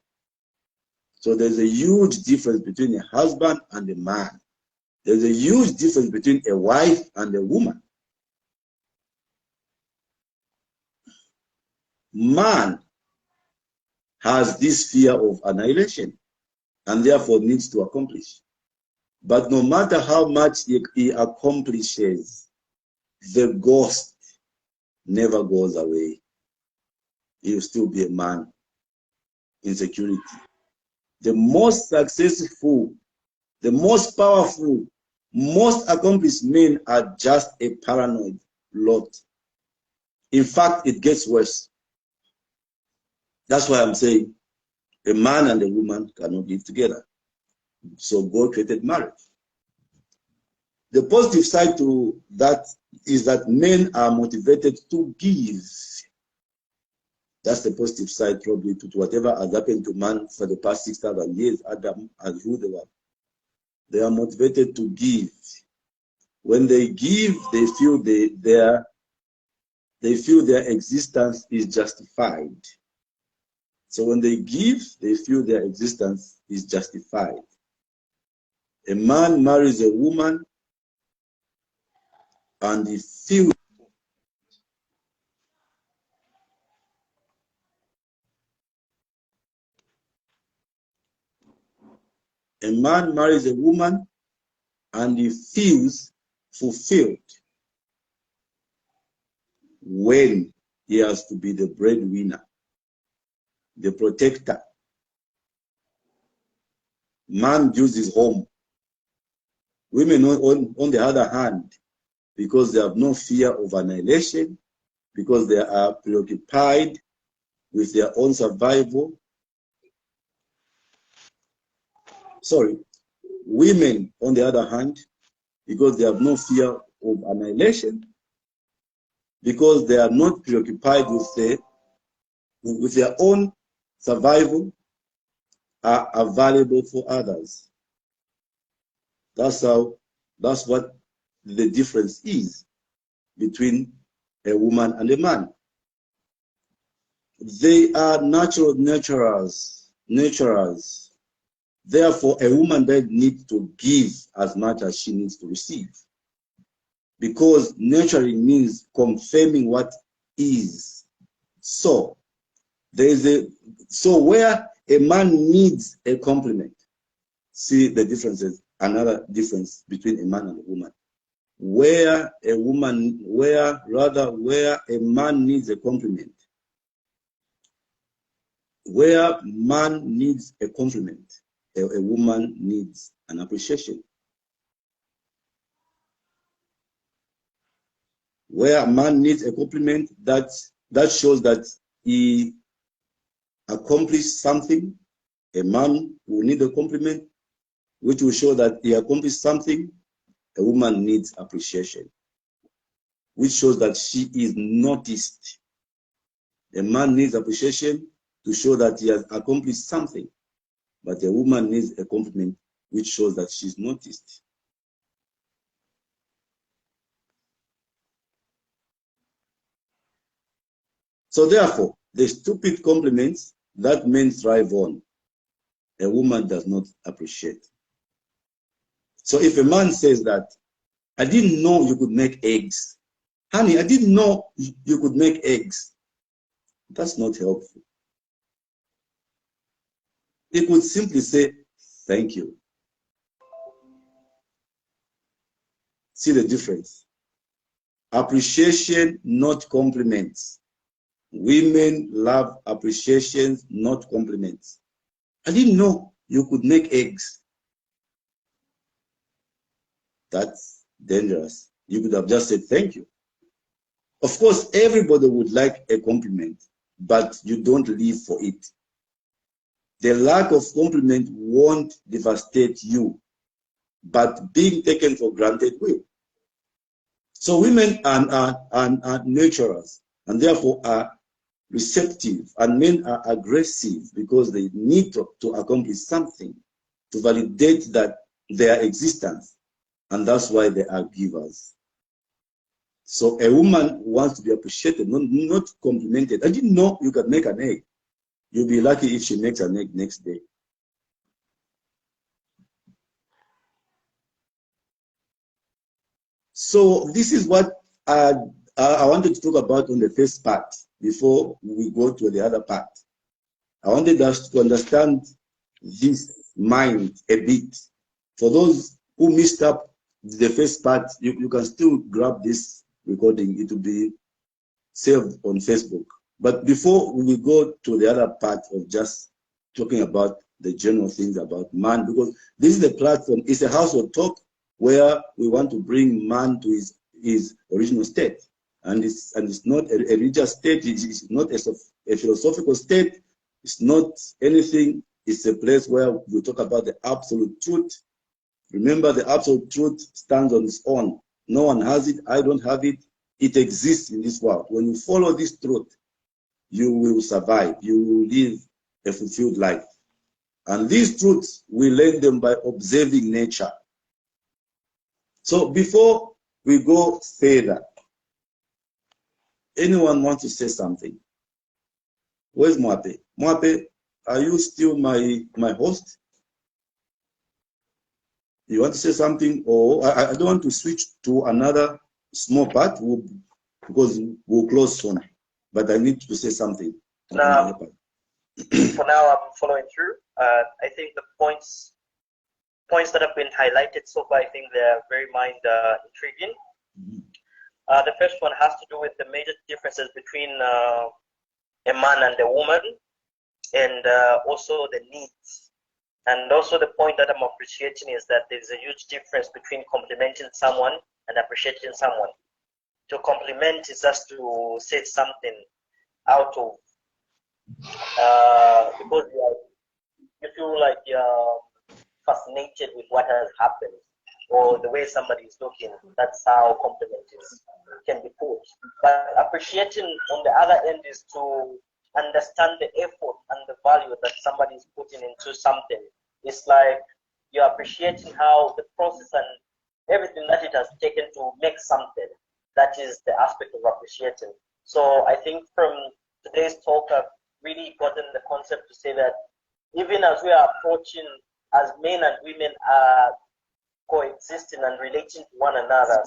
So there's a huge difference between a husband and a man. There's a huge difference between a wife and a woman. Man has this fear of annihilation and therefore needs to accomplish. But no matter how much he accomplishes, the ghost never goes away. He will still be a man. Insecurity. The most successful, the most powerful, most accomplished men are just a paranoid lot. In fact, it gets worse. That's why I'm saying a man and a woman cannot live together. So God created marriage. The positive side to that is that men are motivated to give. That's the positive side probably to whatever has happened to man for the past 6,000 years. Adam has ruled the world. They are motivated to give. When they give, they feel their existence is justified. So when they give, they feel their existence is justified. A man marries a woman and he feels a man marries a woman and he feels fulfilled when he has to be the breadwinner, the protector. Man builds his home. Women, on the other hand, because they have no fear of annihilation, because they are preoccupied with their own survival. Sorry, women, on the other hand, because they have no fear of annihilation, because they are not preoccupied with their own survival, are available for others. That's what the difference is between a woman and a man. They are natural nurturers. Therefore, a woman doesn't need to give as much as she needs to receive. Because nurturing means confirming what is. So where a man needs a compliment, see the differences, another difference between a man and a woman. Where a man needs a compliment, where man needs a compliment, a woman needs an appreciation. Where a man needs a compliment, that shows that he accomplished something. A man will need a compliment, which will show that he accomplished something. A woman needs appreciation, which shows that she is noticed. A man needs appreciation to show that he has accomplished something, but a woman needs a compliment, which shows that she's noticed. So therefore, the stupid compliments that men thrive on, a woman does not appreciate. So if a man says that, I didn't know you could make eggs. Honey, I didn't know you could make eggs. That's not helpful. He could simply say, thank you. See the difference? Appreciation, not compliments. Women love appreciations, not compliments. I didn't know you could make eggs. That's dangerous. You could have just said thank you. Of course, everybody would like a compliment, but you don't live for it. The lack of compliment won't devastate you, but being taken for granted will. So women are nurturers and therefore are receptive, and men are aggressive because they need to accomplish something to validate that their existence, and that's why they are givers. So a woman wants to be appreciated, not complimented. I didn't know you could make an egg. You'll be lucky if she makes an egg next day. So this is what I wanted to talk about on the first part before we go to the other part. I wanted us to understand this mind a bit. For those who missed up the first part, you can still grab this recording. It will be saved on Facebook. But before we go to the other part of just talking about the general things about man, because this is the platform, it's a household talk where we want to bring man to his original state. And it's not a religious state, it's not a philosophical state, it's not anything, it's a place where we talk about the absolute truth. Remember, the absolute truth stands on its own. No one has it, I don't have it, it exists in this world. When you follow this truth, you will survive, you will live a fulfilled life. And these truths, we learn them by observing nature. So before we go further, anyone want to say something? Where's Mwape? Mwape, are you still my host? You want to say something? Or I don't want to switch to another small part because we'll close soon. But I need to say something. Now, for now, I'm following through. I think the points that have been highlighted so far, I think they're very mind intriguing. The first one has to do with the major differences between a man and a woman, and also the needs. And also the point that I'm appreciating is that there's a huge difference between complimenting someone and appreciating someone. To compliment is just to say something out of because you feel like you're fascinated with what has happened or the way somebody is looking. That's how compliment can be put. But appreciating on the other end is to understand the effort and the value that somebody is putting into something. It's like you're appreciating how the process and everything that it has taken to make something. That is the aspect of appreciating. So I think from today's talk, I've really gotten the concept to say that even as we are approaching, as men and women are coexisting and relating to one another,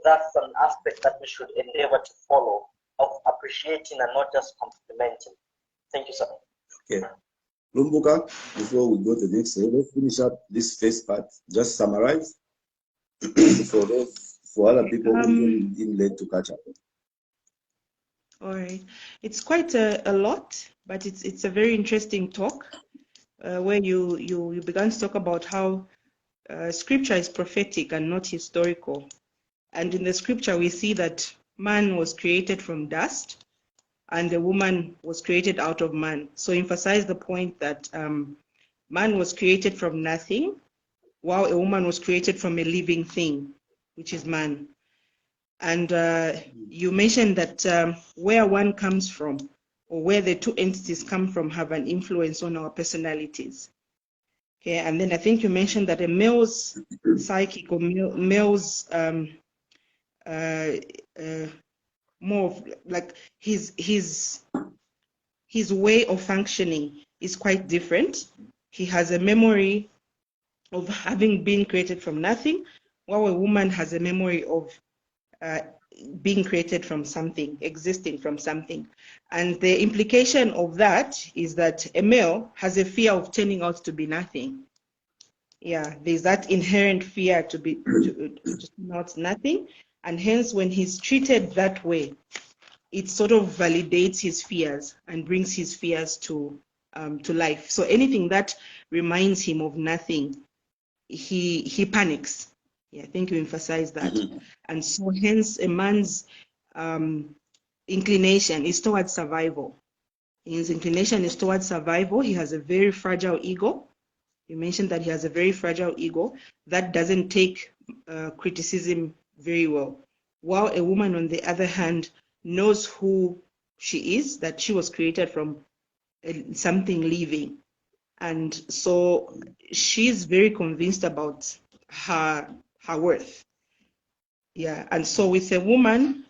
that's an aspect that we should endeavor to follow, of appreciating and not just complimenting. Thank you, sir. Okay. Lumbuka, before we go to the next, let's finish up this first part. Just summarize for other people who didn't let to catch up. All right. It's quite a lot, but it's a very interesting talk where you began to talk about how scripture is prophetic and not historical. And in the scripture, we see that man was created from dust and the woman was created out of man. So emphasize the point that man was created from nothing, while a woman was created from a living thing, which is man. And you mentioned that where one comes from, or where the two entities come from, have an influence on our personalities. Okay, and then I think you mentioned that a male's psychic or male's more of like his way of functioning is quite different. He has a memory of having been created from nothing, while a woman has a memory of being created from something, existing from something. And the implication of that is that a male has a fear of turning out to be nothing. Yeah, there's that inherent fear to turn out nothing. And hence, when he's treated that way, it sort of validates his fears and brings his fears to life. So anything that reminds him of nothing, he panics. Yeah, I think you emphasize that. Mhm. And so hence a man's inclination is towards survival. His inclination is towards survival. He has a very fragile ego. You mentioned that he has a very fragile ego that doesn't take criticism very well. While a woman, on the other hand, knows who she is, that she was created from something living. And so she's very convinced about her worth. Yeah. And so with a woman,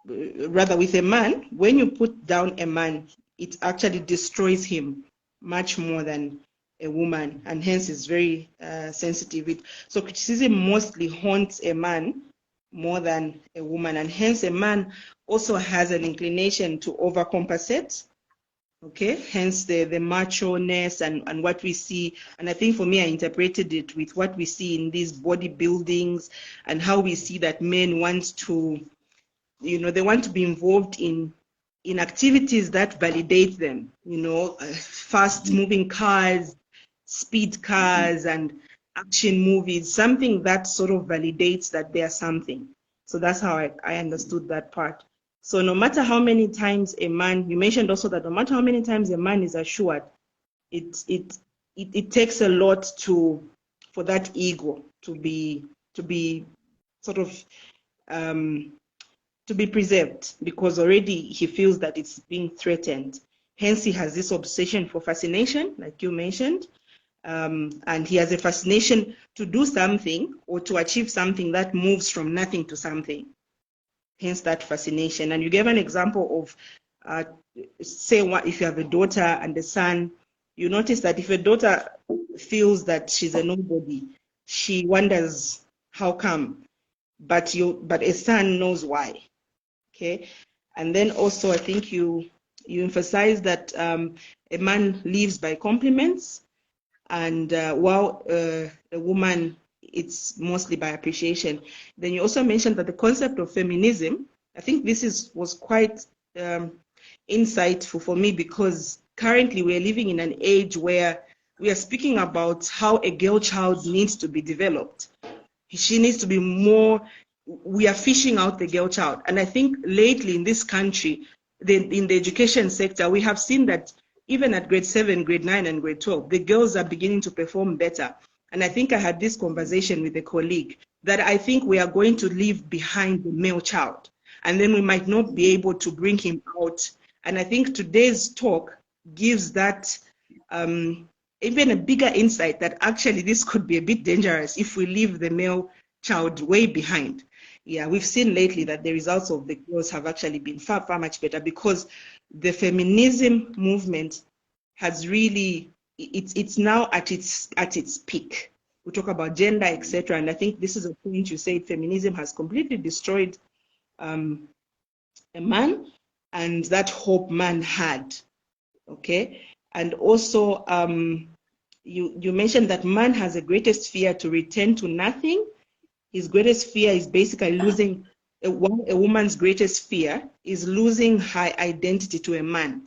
rather with a man, when you put down a man, it actually destroys him much more than a woman, and hence is very sensitive. So criticism mostly haunts a man more than a woman, and hence a man also has an inclination to overcompensate. Okay, hence the macho-ness and what we see. And I think for me, I interpreted it with what we see in these bodybuildings and how we see that men want to, they want to be involved in activities that validate them, fast moving cars, speed cars, and action movies, something that sort of validates that they are something. So that's how I understood that part. So no matter how many times a man, you mentioned also that no matter how many times a man is assured, it takes a lot for that ego to be sort of to be preserved, because already he feels that it's being threatened. Hence, he has this obsession for fascination, like you mentioned, and he has a fascination to do something or to achieve something that moves from nothing to something. Hence that fascination. And you gave an example of, say, if you have a daughter and a son, you notice that if a daughter feels that she's a nobody, she wonders how come, but a son knows why. Okay, and then also I think you emphasize that a man lives by compliments, and while a woman, it's mostly by appreciation. Then you also mentioned that the concept of feminism, I think this was quite insightful for me, because currently we're living in an age where we are speaking about how a girl child needs to be developed. She needs to be more, we are fishing out the girl child. And I think lately in this country, in the education sector, we have seen that even at grade 7, grade 9, and grade 12, the girls are beginning to perform better. And I think I had this conversation with a colleague that I think we are going to leave behind the male child. And then we might not be able to bring him out. And I think today's talk gives that even a bigger insight that actually this could be a bit dangerous if we leave the male child way behind. Yeah, we've seen lately that the results of the girls have actually been far, far much better, because the feminism movement has really, it's now at its peak. We talk about gender, etc. And I think this is a point you said, feminism has completely destroyed a man and that hope man had. Okay, and also you mentioned that man has the greatest fear to return to nothing. His greatest fear is basically losing, a woman's greatest fear is losing her identity to a man.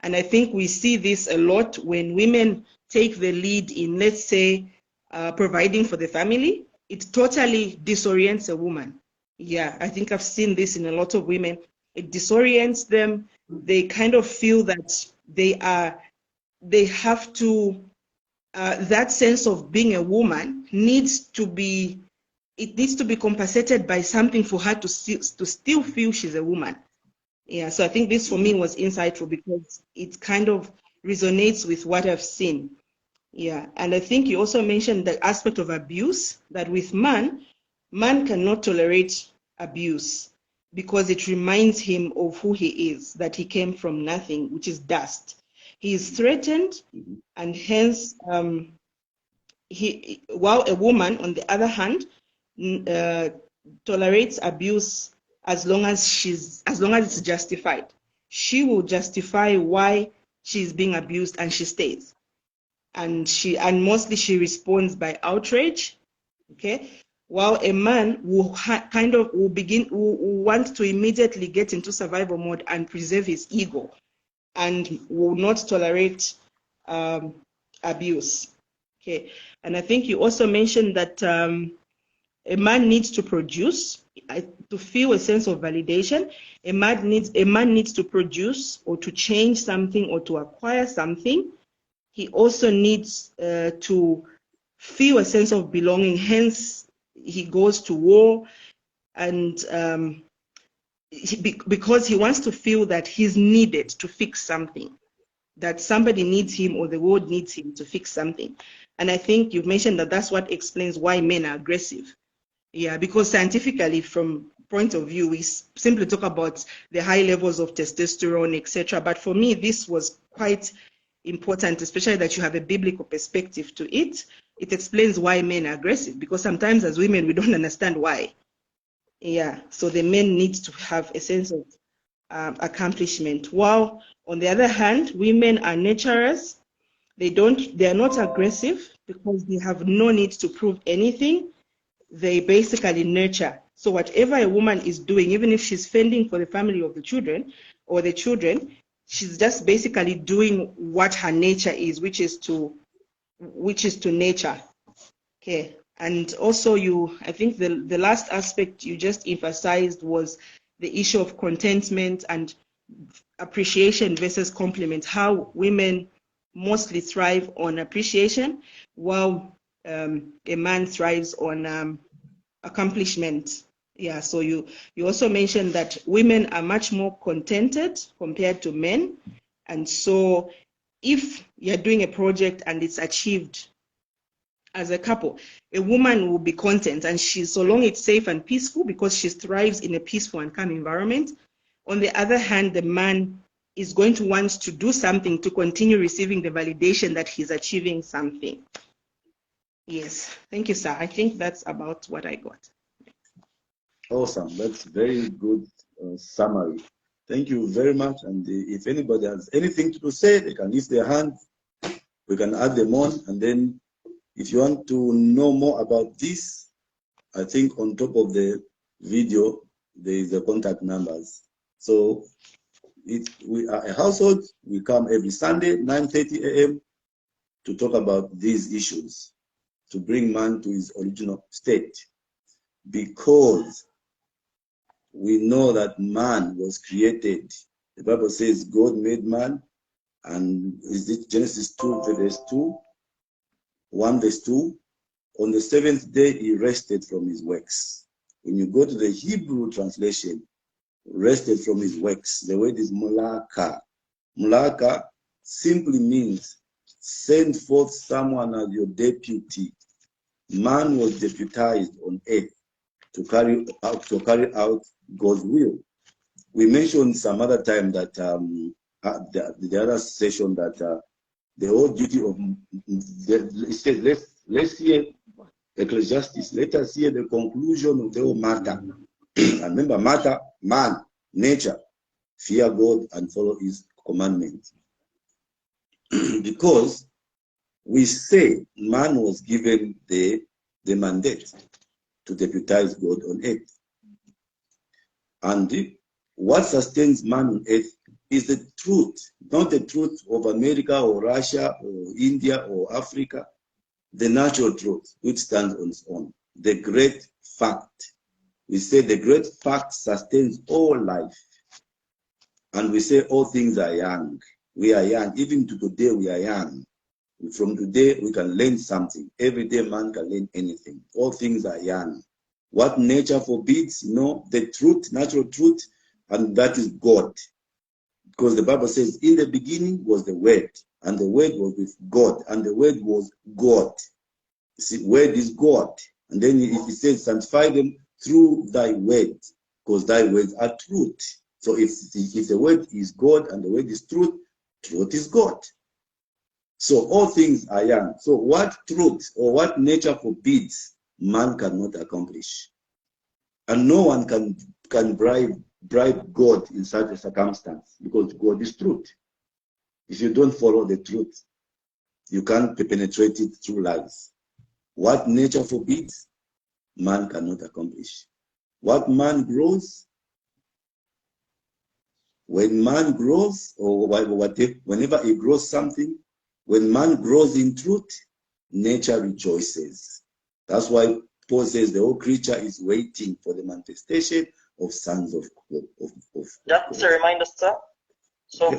And I think we see this a lot when women take the lead in, let's say, providing for the family. It totally disorients a woman. Yeah, I think I've seen this in a lot of women. It disorients them. They kind of feel that they have to, that sense of being a woman needs to be compensated by something for her to still feel she's a woman. Yeah, so I think this for me was insightful, because it kind of resonates with what I've seen. Yeah, and I think you also mentioned the aspect of abuse, that with man cannot tolerate abuse because it reminds him of who he is, that he came from nothing, which is dust. He is threatened, and hence, while a woman, on the other hand, tolerates abuse as long as it's justified. She will justify why she's being abused, and she stays. And mostly she responds by outrage. Okay. while a man will will want to immediately get into survival mode and preserve his ego, and will not tolerate abuse. Okay, and I think you also mentioned that a man needs to produce to feel a sense of validation. A man needs to produce or to change something or to acquire something. He also needs to feel a sense of belonging. Hence, he goes to war, and because he wants to feel that he's needed to fix something, that somebody needs him or the world needs him to fix something. And I think you've mentioned that that's what explains why men are aggressive. Yeah, because scientifically, from point of view, we simply talk about the high levels of testosterone, etc. But for me, this was quite important, especially that you have a biblical perspective to it. It explains why men are aggressive, because sometimes as women, we don't understand why. Yeah, so the men need to have a sense of accomplishment. While on the other hand, women are nurturers. They are not aggressive because they have no need to prove anything. They basically nurture. So whatever a woman is doing, even if she's fending for the family of the children or the children, she's just basically doing what her nature is, which is to nature. Okay. And also I think the last aspect you just emphasized was the issue of contentment and appreciation versus compliment, how women mostly thrive on appreciation, while a man thrives on accomplishment. Yeah, so you also mentioned that women are much more contented compared to men. And so if you're doing a project and it's achieved as a couple, a woman will be content, and so long it's safe and peaceful, because she thrives in a peaceful and calm environment. On the other hand, the man is going to want to do something to continue receiving the validation that he's achieving something. Yes, thank you, sir. I think that's about what I got. Awesome. That's very good summary. Thank you very much. And if anybody has anything to say, they can raise their hand. We can add them on. And then if you want to know more about this, I think on top of the video, there is the contact numbers. So we are a household. We come every Sunday, 9:30 a.m. to talk about these issues, to bring man to his original state. Because we know that man was created. The Bible says God made man, and is it Genesis 2, verse 2? 1 verse 2. On the seventh day, he rested from his works. When you go to the Hebrew translation, rested from his works, the word is mulaka. Mulaka simply means send forth someone as your deputy. Man was deputized on earth to carry out God's will. We mentioned some other time that the other session that the whole duty of it says let's hear Ecclesiastes. Let us hear the conclusion of the whole matter. Remember, matter, man, nature, fear God and follow His commandments. Because we say man was given the mandate to deputize God on earth. And what sustains man on earth is the truth, not the truth of America or Russia or India or Africa, the natural truth, which stands on its own, the great fact. We say the great fact sustains all life. And we say all things are young. We are young. Even to today, we are young. From today, we can learn something. Every day, man can learn anything. All things are young. What nature forbids, the truth, natural truth, and that is God. Because the Bible says, in the beginning was the Word, and the Word was with God, and the Word was God. You see, Word is God. And then if he says, sanctify them through thy word, because thy words are truth. So if the word is God and the word is truth, truth is God. So all things are young. So what truth or what nature forbids, man cannot accomplish. And no one can bribe God in such a circumstance, because God is truth. If you don't follow the truth, you can't penetrate it through lies. What nature forbids, man cannot accomplish. What man grows, when man grows, or whatever, whenever he grows something, when man grows in truth, nature rejoices. That's why Paul says the whole creature is waiting for the manifestation of sons of Just a reminder, sir. So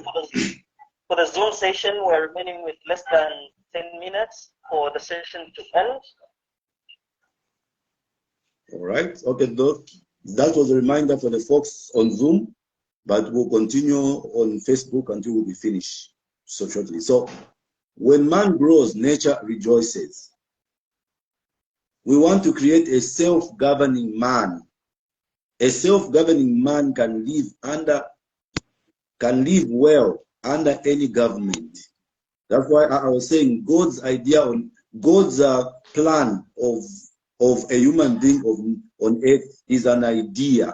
for the Zoom session, we're remaining with less than 10 minutes for the session to end. All right. Okay, that was a reminder for the folks on Zoom, but we'll continue on Facebook until we finish so shortly. So when man grows, nature rejoices. We want to create a self-governing man. A self-governing man can live well under any government. That's why I was saying God's idea on God's plan of a human being on earth is an idea.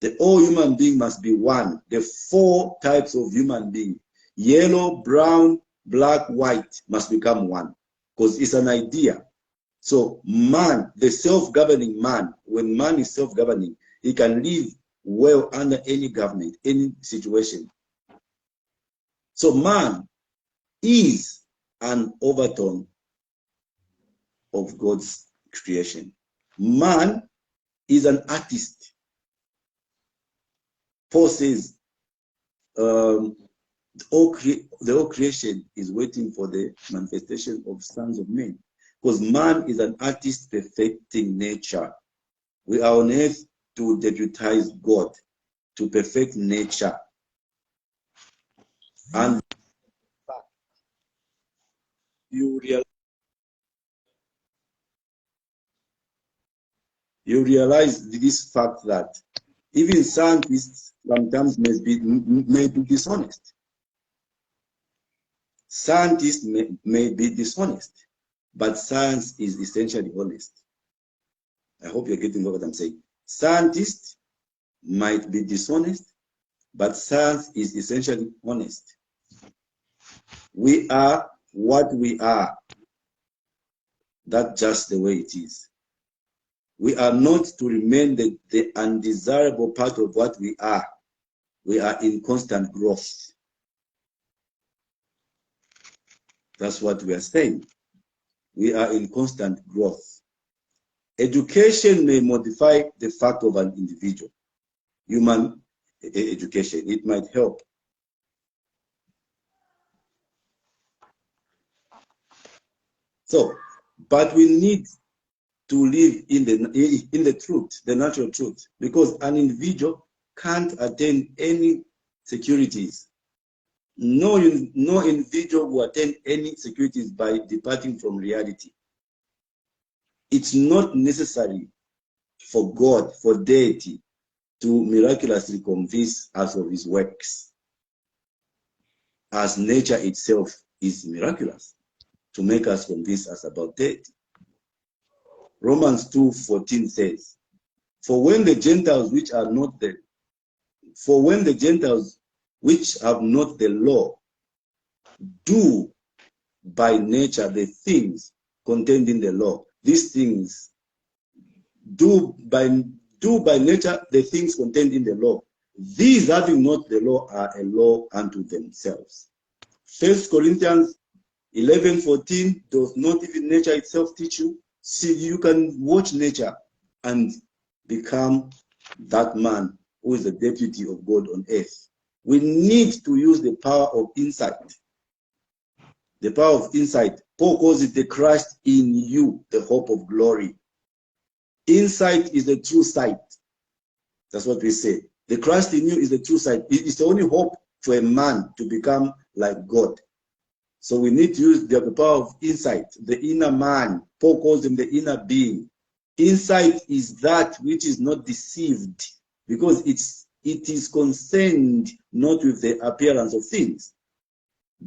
The all human being must be one. The 4 types of human being, yellow, brown, black, white, must become one, because it's an idea. So man, the self-governing man, when man is self-governing, he can live well under any government, any situation. So man is an overtone of God's creation. Man is an artist. Paul says the whole creation is waiting for the manifestation of sons of men. Because man is an artist perfecting nature. We are on earth to deputize God, to perfect nature. And you realize this fact that even scientists sometimes may be dishonest. Scientists may be dishonest, but science is essentially honest. I hope you're getting what I'm saying. Scientists might be dishonest, but science is essentially honest. We are what we are. That's just the way it is. We are not to remain the undesirable part of what we are. We are in constant growth. That's what we are saying. We are in constant growth. Education may modify the fact of an individual. Human education, it might help. So, but we need to live in the truth, the natural truth, because an individual can't attain any securities. No individual will attain any securities by departing from reality. It's not necessary for God, for deity, to miraculously convince us of his works, as nature itself is miraculous to make us convince us about deity. Romans 2:14 says, For when the Gentiles which have not the law do by nature the things contained in the law, these things do by nature the things contained in the law. These having not the law are a law unto themselves. 1 Corinthians 11:14, does not even nature itself teach you? See, you can watch nature and become that man who is the deputy of God on earth. We need to use the power of insight. The power of insight. Paul calls it the Christ in you, the hope of glory. Insight is the true sight. That's what we say. The Christ in you is the true sight. It is the only hope for a man to become like God. So we need to use the power of insight, the inner man. Paul calls him the inner being. Insight is that which is not deceived, because it is concerned not with the appearance of things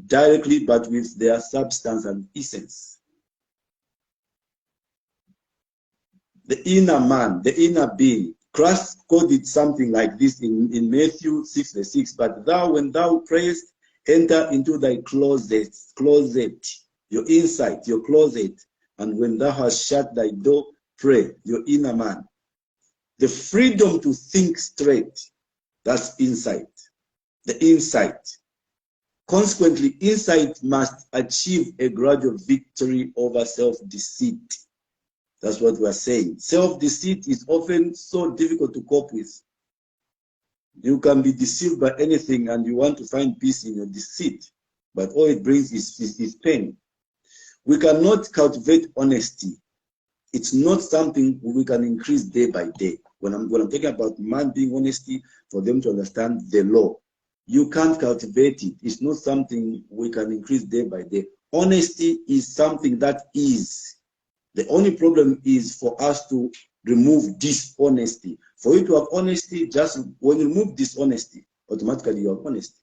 directly, but with their substance and essence. The inner man, the inner being. Christ called it something like this in Matthew 6:6. But thou, when thou prayest, enter into thy closet, your insight, your closet. And when thou hast shut thy door, pray, your inner man. The freedom to think straight, that's insight. The insight. Consequently, insight must achieve a gradual victory over self-deceit. That's what we are saying. Self-deceit is often so difficult to cope with. You can be deceived by anything and you want to find peace in your deceit, but all it brings is pain. We cannot cultivate honesty. It's not something we can increase day by day. When I'm talking about man being honesty, for them to understand the law, you can't cultivate it. It's not something we can increase day by day. Honesty is something that is. The only problem is for us to remove dishonesty. For you to have honesty, just when you remove dishonesty, automatically you have honesty.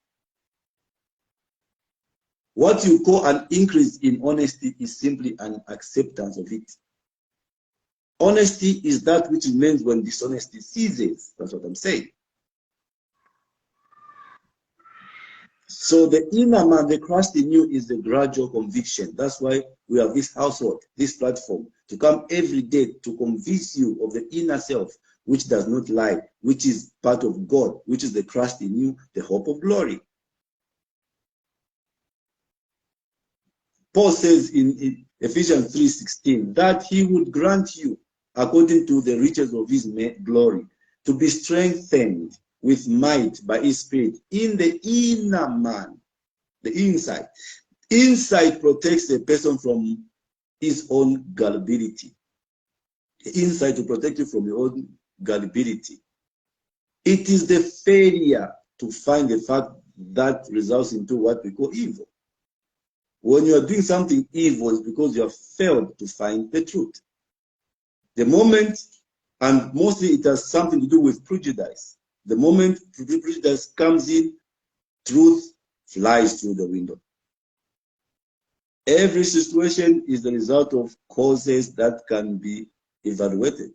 What you call an increase in honesty is simply an acceptance of it. Honesty is that which remains when dishonesty ceases. That's what I'm saying. So the inner man, the Christ in you, is the gradual conviction. That's why we have this household, this platform, to come every day to convince you of the inner self, which does not lie, which is part of God, which is the Christ in you, the hope of glory. Paul says in Ephesians 3:16 that he would grant you, according to the riches of his glory, to be strengthened with might by his Spirit in the inner man, the inside. Insight protects a person from his own gullibility. The insight to protect you from your own gullibility. It is the failure to find the fact that results into what we call evil. When you are doing something evil, it's because you have failed to find the truth. The moment, and mostly it has something to do with prejudice. The moment prejudice comes in, truth flies through the window. Every situation is the result of causes that can be evaluated.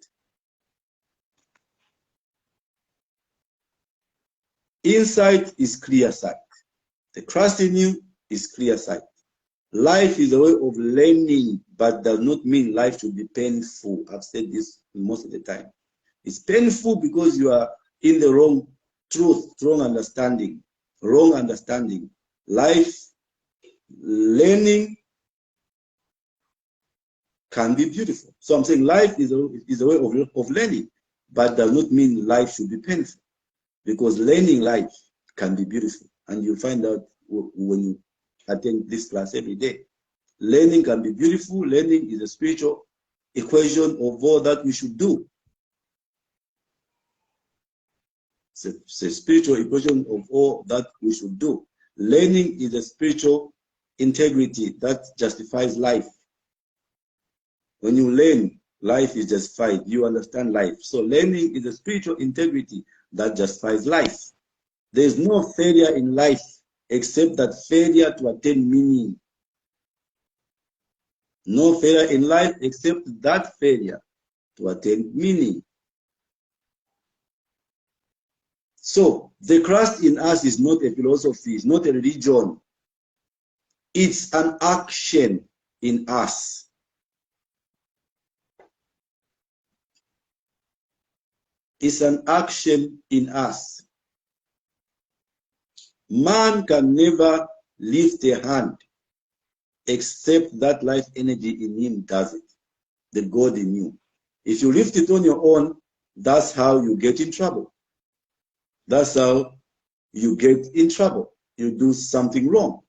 Insight is clear sight. The Christ in you is clear sight. Life is a way of learning, but does not mean life should be painful. I've said this most of the time. It's painful because you are in the wrong truth, wrong understanding. Wrong understanding. Life, learning can be beautiful. So I'm saying life is a way of learning, but does not mean life should be painful. Because learning life can be beautiful. And you'll find out when you attend this class every day. Learning can be beautiful. Learning is a spiritual equation of all that we should do. It's a spiritual equation of all that we should do. Learning is a spiritual integrity that justifies life. When you learn, life is justified. You understand life. So learning is a spiritual integrity that justifies life. There is no failure in life except that failure to attain meaning. No failure in life except that failure to attain meaning. So the Christ in us is not a philosophy, it's not a religion. It's an action in us. It's an action in us. Man can never lift a hand except that life energy in him does it, the God in you. If you lift it on your own, that's how you get in trouble. That's how you get in trouble. You do something wrong.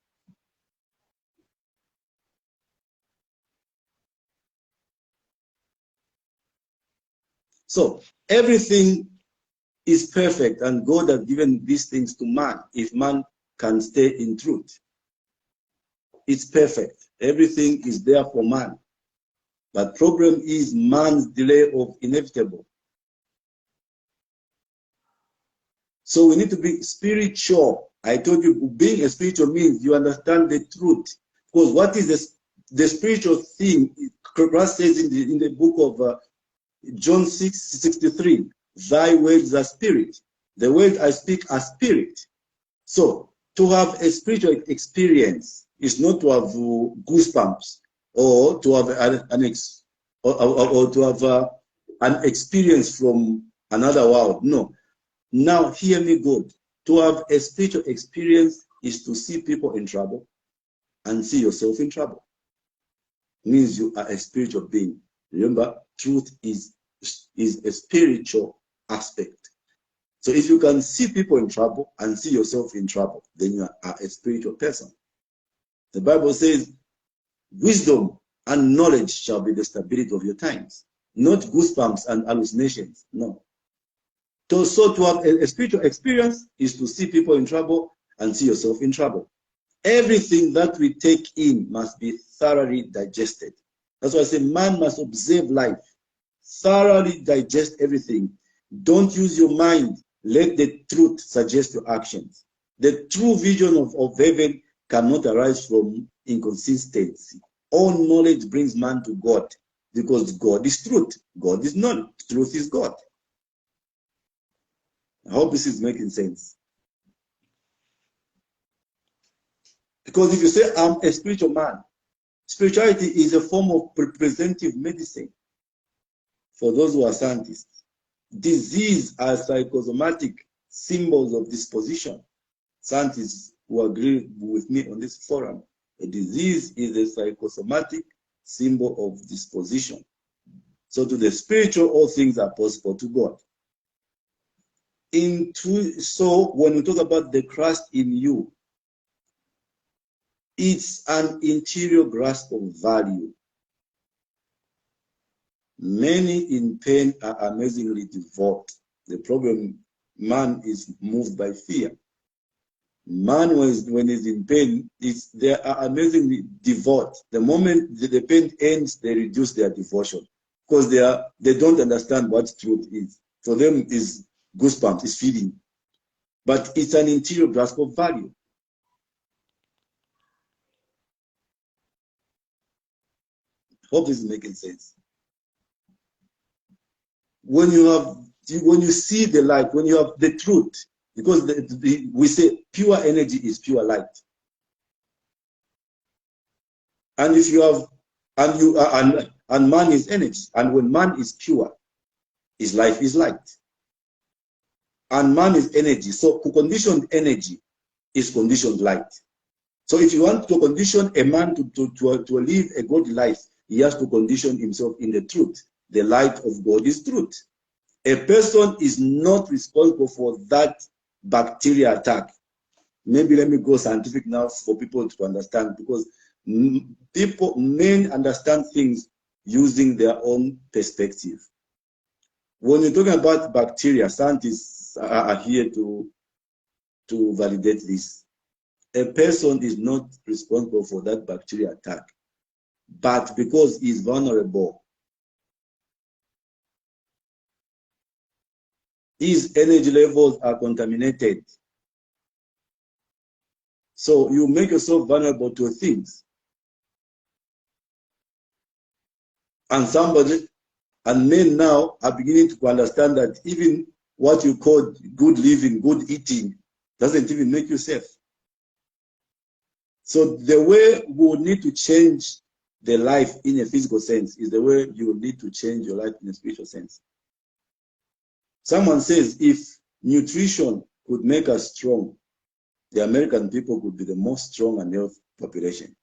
So everything is perfect, and God has given these things to man if man can stay in truth. It's perfect. Everything is there for man. But problem is man's delay of inevitable. So we need to be spiritual. I told you, being a spiritual means you understand the truth. Because what is the spiritual thing? Christ says in the book of John 6:63, thy words are spirit. The words I speak are spirit. So to have a spiritual experience is not to have goosebumps or to have or to have an experience from another world. No. Now, hear me good. To have a spiritual experience is to see people in trouble and see yourself in trouble. It means you are a spiritual being. Remember, truth is a spiritual aspect. So if you can see people in trouble and see yourself in trouble, then you are a spiritual person. The Bible says, wisdom and knowledge shall be the stability of your times. Not goosebumps and hallucinations. No. So to have a spiritual experience is to see people in trouble and see yourself in trouble. Everything that we take in must be thoroughly digested. That's why I say man must observe life, thoroughly digest everything. Don't use your mind. Let the truth suggest your actions. The true vision of heaven cannot arise from inconsistency. All knowledge brings man to God because God is truth. God is knowledge. Truth is God. I hope this is making sense. Because if you say, I'm a spiritual man, spirituality is a form of representative medicine for those who are scientists. Disease are psychosomatic symbols of disposition. Scientists who agree with me on this forum, a disease is a psychosomatic symbol of disposition. So to the spiritual, all things are possible to God. So when we talk about the Christ in you, it's an interior grasp of value. Many in pain are amazingly devout. The problem, man is moved by fear. Man, when he's in pain, they are amazingly devout. The moment the pain ends, they reduce their devotion because they don't understand what truth is. For them, is goosebumps, is feeling. But it's an interior grasp of value. Hope this is making sense. When you see the light, when you have the truth, because we say pure energy is pure light. And if you have, and man is energy, and when man is pure, his life is light. And man is energy. So conditioned energy is conditioned light. So if you want to condition a man to live a good life, he has to condition himself in the truth. The light of God is truth. A person is not responsible for that bacteria attack. Maybe let me go scientific now for people to understand, because men understand things using their own perspective. When you're talking about bacteria, scientists are here to validate this. A person is not responsible for that bacteria attack, but because he's vulnerable, his energy levels are contaminated. So you make yourself vulnerable to things. And men now are beginning to understand that even what you call good living, good eating, doesn't even make you safe. So the way we will need to change the life in a physical sense is the way you will need to change your life in a spiritual sense. Someone says if nutrition could make us strong, the American people could be the most strong and healthy population.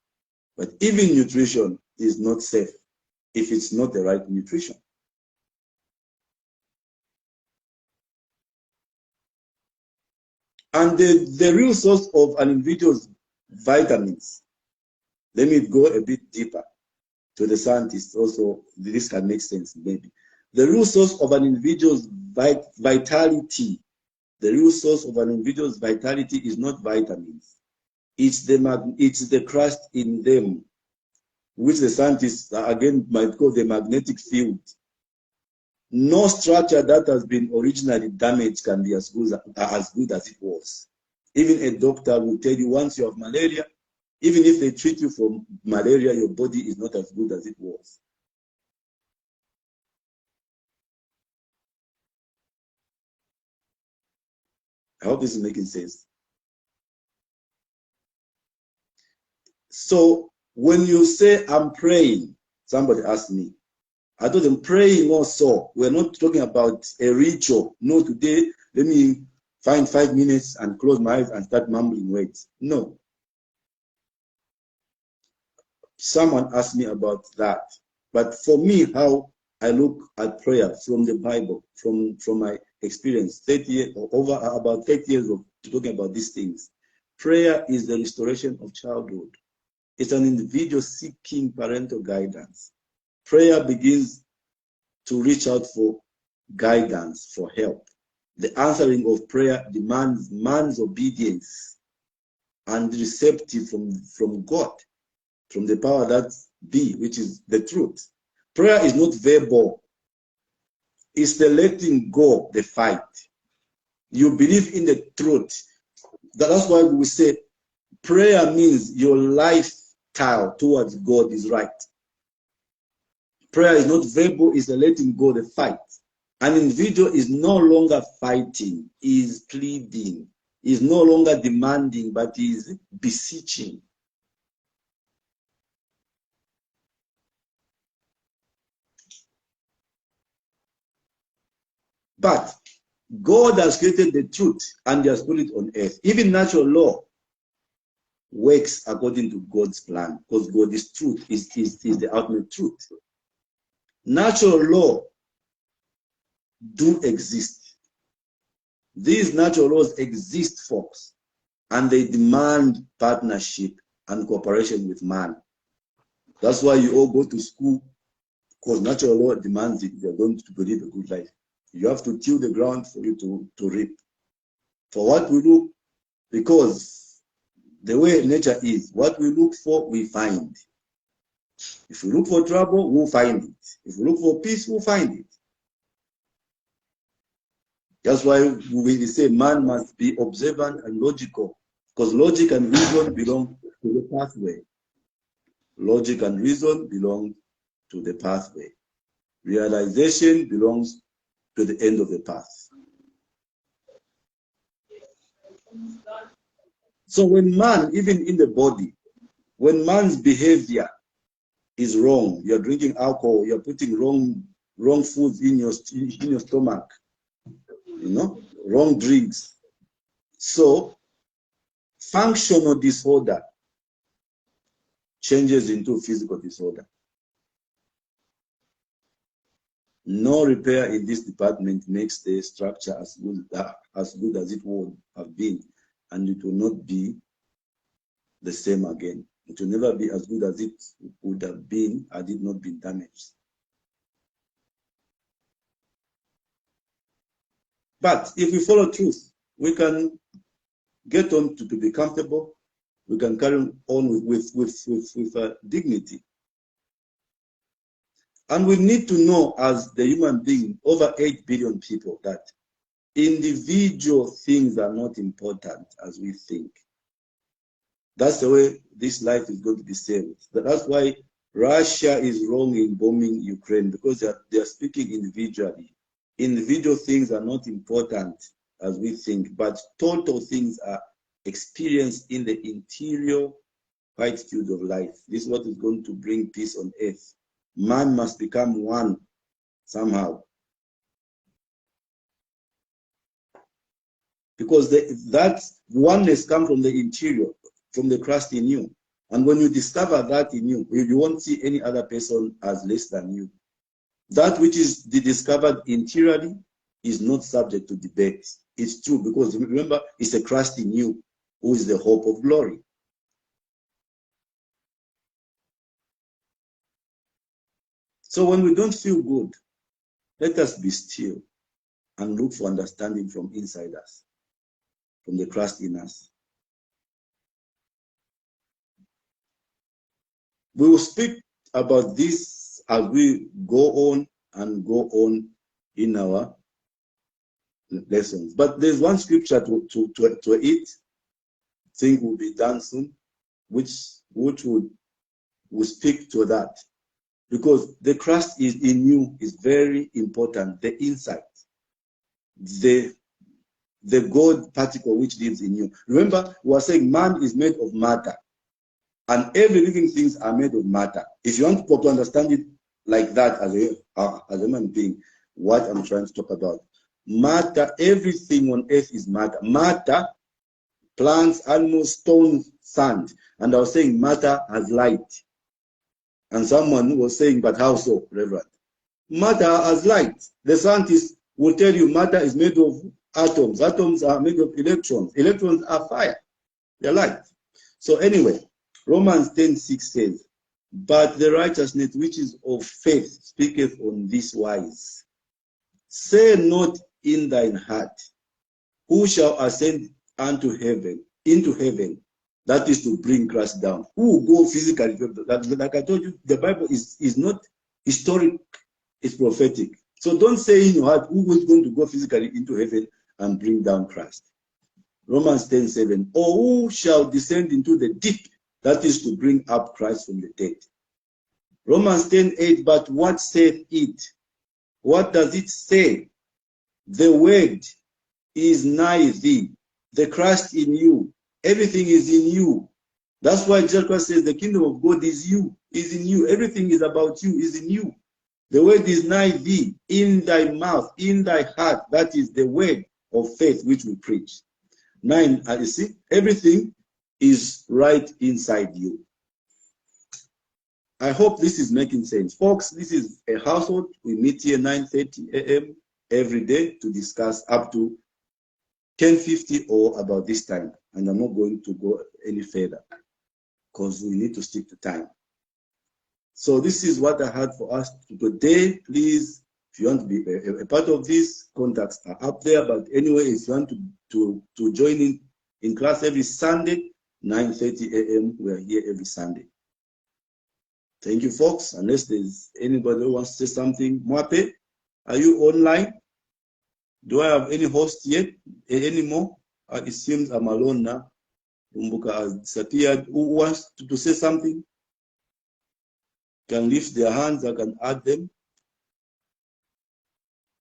But even nutrition is not safe if it's not the right nutrition. And the real source of an individual's vitamins, let me go a bit deeper to the scientists also, this can make sense maybe. The real source of an individual's vitality, the real source of an individual's vitality is not vitamins. It's the Christ in them, which the scientists again might call the magnetic field. No structure that has been originally damaged can be as good as it was. Even a doctor will tell you once you have malaria, even if they treat you for malaria, your body is not as good as it was. I hope this is making sense. So when you say, I'm praying, somebody asked me, I told them praying also. We're not talking about a ritual. No, today, let me find 5 minutes and close my eyes and start mumbling words. No. Someone asked me about that. But for me, how I look at prayer from the Bible, from my experience, 30 years, or over about 30 years of talking about these things. Prayer is the restoration of childhood. It's an individual seeking parental guidance. Prayer begins to reach out for guidance, for help. The answering of prayer demands man's obedience and receptive from God, from the power that be, which is the truth. Prayer is not verbal. It's the letting go, the fight. You believe in the truth. That's why we say prayer means your lifestyle towards God is right. Prayer is not verbal, it's the letting go, the fight. An individual is no longer fighting, is pleading, is no longer demanding, but is beseeching. But God has created the truth and He has put it on earth. Even natural law works according to God's plan, because God is truth, is the ultimate truth. Natural law do exist. These natural laws exist, folks, and they demand partnership and cooperation with man. That's why you all go to school, because natural law demands it if you're going to live a good life. You have to till the ground for you to reap. For what we look, because the way nature is, what we look for, we find. If we look for trouble, we'll find it. If we look for peace, we'll find it. That's why we say man must be observant and logical, because logic and reason belong to the pathway. Logic and reason belong to the pathway. Realization belongs to the end of the path. So when man, even in the body, when man's behavior is wrong, you're drinking alcohol, you're putting wrong foods in your stomach, wrong drinks. So functional disorder changes into physical disorder. No repair in this department makes the structure as good as it would have been, and it will not be the same again. It will never be as good as it would have been had it not been damaged. But if we follow truth, we can get on to be comfortable. We can carry on with dignity. And we need to know, as the human being, over 8 billion people, that individual things are not important as we think. That's the way this life is going to be saved. That's why Russia is wrong in bombing Ukraine, because they are speaking individually. Individual things are not important as we think, but total things are experienced in the interior quietude of life. This is what is going to bring peace on earth. Man must become one somehow. Because that oneness comes from the interior, from the Christ in you. And when you discover that in you, you won't see any other person as less than you. That which is discovered interiorly is not subject to debate. It's true, because remember, it's a Christ in you who is the hope of glory. So when we don't feel good, let us be still and look for understanding from inside us, from the Christ in us. We will speak about this as we go on and go on in our lessons. But there's one scripture to it, think will be done soon, which would speak to that. Because the Christ is in you is very important, the insight, the God particle which lives in you. Remember, we were saying man is made of matter, and every living things are made of matter. If you want to understand it like that as a human being, what I'm trying to talk about. Matter, everything on earth is matter. Matter, plants, animals, stones, sand. And I was saying matter has light. And someone was saying, but how so, Reverend? Matter has light. The scientists will tell you matter is made of atoms. Atoms are made of electrons. Electrons are fire. They're light. So anyway, Romans 10:6 says, but the righteousness which is of faith speaketh on this wise. Say not in thine heart, who shall ascend into heaven, that is to bring Christ down. Who will go physically? Like I told you, the Bible is not historic, it's prophetic. So don't say in your heart, who is going to go physically into heaven and bring down Christ? Romans 10:7, or who shall descend into the deep, that is to bring up Christ from the dead. Romans 10:8, but what saith it? What does it say? The word is nigh thee, the Christ in you. Everything is in you. That's why Jesus Christ says the kingdom of God is you, is in you. Everything is about you, is in you. The word is nigh thee, in thy mouth, in thy heart. That is the word of faith which we preach. 9, you see, everything is right inside you. I hope this is making sense. Folks, this is a household. We meet here 9:30 a.m. every day to discuss up to 10:50 or about this time. And I'm not going to go any further because we need to stick to time. So this is what I had for us today. Please, if you want to be a part of this, contacts are up there. But anyway, if you want to join in class every Sunday, 9:30 a.m., we are here every Sunday. Thank you, folks. Unless there's anybody who wants to say something. Mwape, are you online? Do I have any host yet anymore? It seems I'm alone now. Umbuka has disappeared. Who wants to say something? Can lift their hands, I can add them.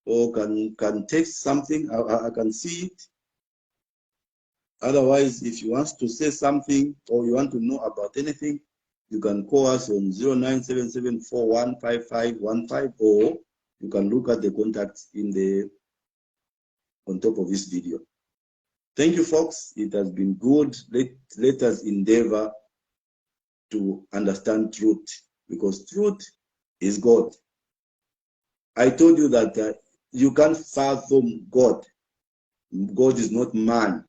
Or can text something, I can see it. Otherwise, if you want to say something or you want to know about anything, you can call us on 0977415515, or you can look at the contacts on top of this video. Thank you, folks. It has been good. Let us endeavor to understand truth, because truth is God. I told you that you can't fathom God. God is not man.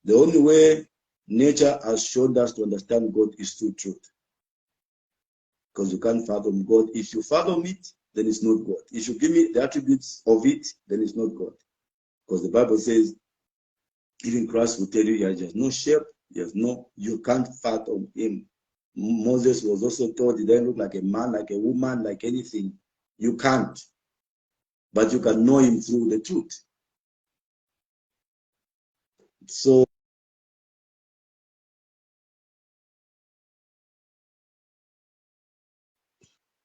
The only way nature has shown us to understand God is through truth. Because you can't fathom God. If you fathom it, then it's not God. If you give me the attributes of it, then it's not God. Because the Bible says, even Christ will tell you he has just no shape, you can't fathom him. Moses was also told he doesn't look like a man, like a woman, like anything. You can't. But you can know him through the truth. So,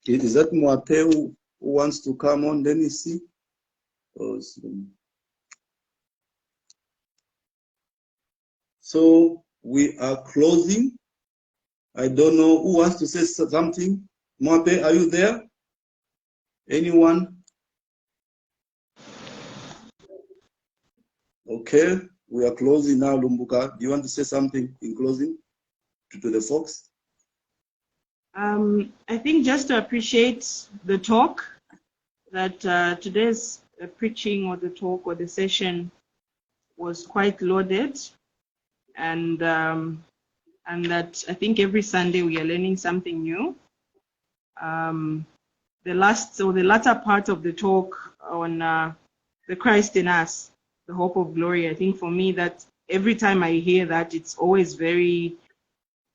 is that Mwape who wants to come on? Let me see. So we are closing. I don't know who wants to say something. Mwape, are you there? Anyone? Okay, we are closing now, Lumbuka. Do you want to say something in closing to the folks? I think just to appreciate the talk, that today's preaching or the talk or the session was quite loaded, and that I think every Sunday we are learning something new. The latter part of the talk on the Christ in us, the hope of glory, I think for me that every time I hear that, it's always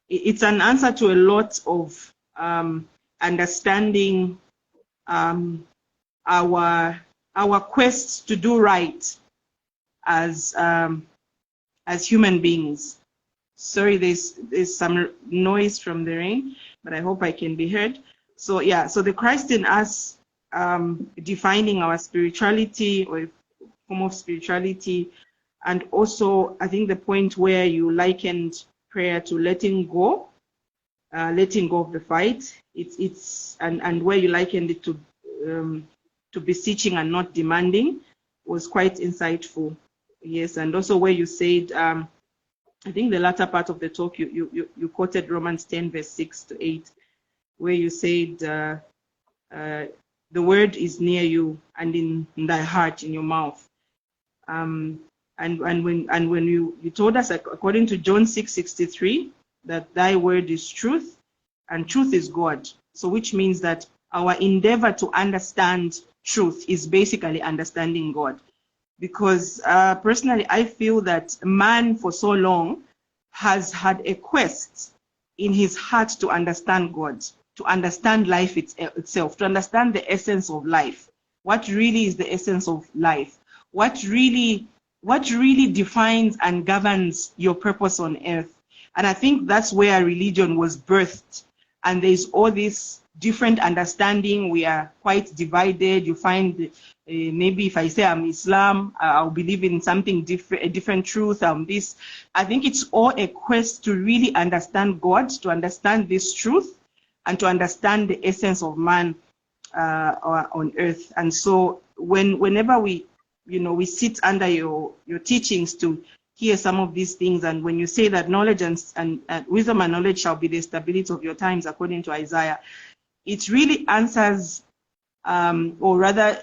it's an answer to a lot of understanding our quest to do right as human beings. Sorry, there's some noise from the rain, but I hope I can be heard. So yeah, so the Christ in us, defining our spirituality or a form of spirituality, and also I think the point where you likened prayer to letting go, letting go of the fight. It's and where you likened it to beseeching and not demanding was quite insightful. Yes, and also where you said, I think the latter part of the talk, you quoted Romans 10 verse 6 to 8, where you said the word is near you and in thy heart, in your mouth. And when you told us, according to John 6:63, that thy word is truth and truth is God. So which means that our endeavor to understand truth is basically understanding God. Because personally, I feel that man for so long has had a quest in his heart to understand God, to understand life itself, to understand the essence of life. What really is the essence of life? What really defines and governs your purpose on earth? And I think that's where religion was birthed. And there's all this different understanding. We are quite divided. You find maybe if I say I'm Islam, I'll believe in something different, a different truth. This, I think it's all a quest to really understand God, to understand this truth, and to understand the essence of man on earth. And so whenever we sit under your teachings to hear some of these things, and when you say that knowledge and wisdom and knowledge shall be the stability of your times, according to Isaiah, it really answers, or rather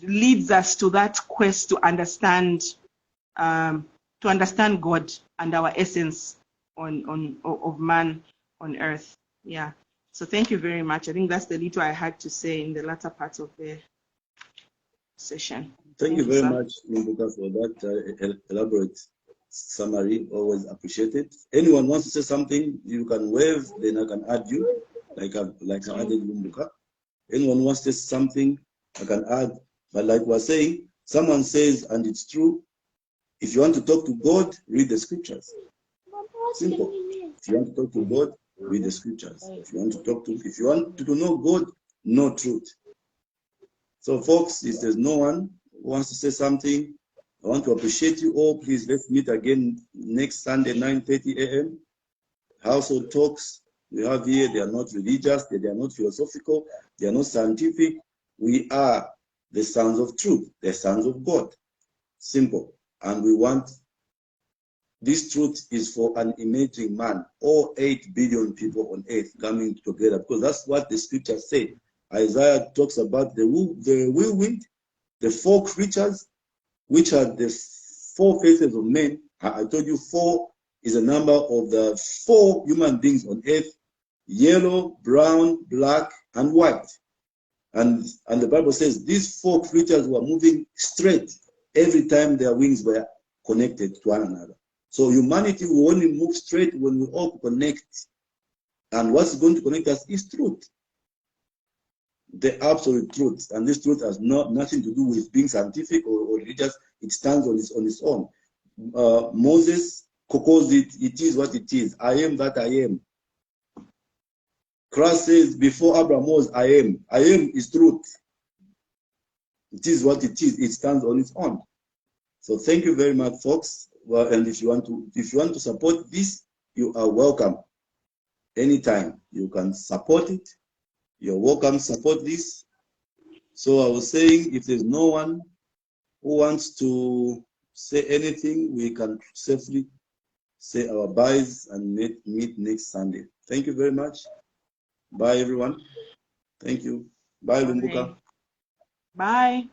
leads us to that quest to understand God and our essence of man on earth. Yeah. So thank you very much. I think that's the little I had to say in the latter part of the session. Thank you very sir. much, Mbuka, for that elaborate summary. Always appreciated. Anyone wants to say something, you can wave, then I can add you, like I added Mbuka. Anyone wants to say something, I can add. But like we're saying, someone says, and it's true, if you want to talk to God, read the scriptures. Simple. If you want to talk to God, read the scriptures. If you want to know God, know truth. So folks, if there's no one who wants to say something, I want to appreciate you all. Please, let's meet again next Sunday, 9:30 a.m. Household talks we have here, they are not religious, they are not philosophical, they are not scientific. We are the sons of truth, the sons of God. Simple. And we want, this truth is for an emerging man, all 8 billion people on earth coming together, because that's what the scriptures say. Isaiah talks about the whirlwind, the 4 creatures, which are the 4 faces of men. I told you 4 is a number of the 4 human beings on earth: yellow, brown, black, and white. And the Bible says these 4 creatures were moving straight every time their wings were connected to one another. So humanity will only move straight when we all connect. And what's going to connect us is truth. The absolute truth. And this truth has nothing to do with being scientific or religious. It stands on its own. Moses calls it, it is what it is. I am that I am. Christ says, before Abraham was, I am. I am is truth. It is what it is. It stands on its own. So thank you very much, folks. Well, and if you want to support this, you are welcome. Anytime you can support it. You're welcome to support this. So I was saying, if there's no one who wants to say anything, we can safely say our byes and meet next Sunday. Thank you very much. Bye, everyone. Thank you. Bye, Lumbuka. Bye.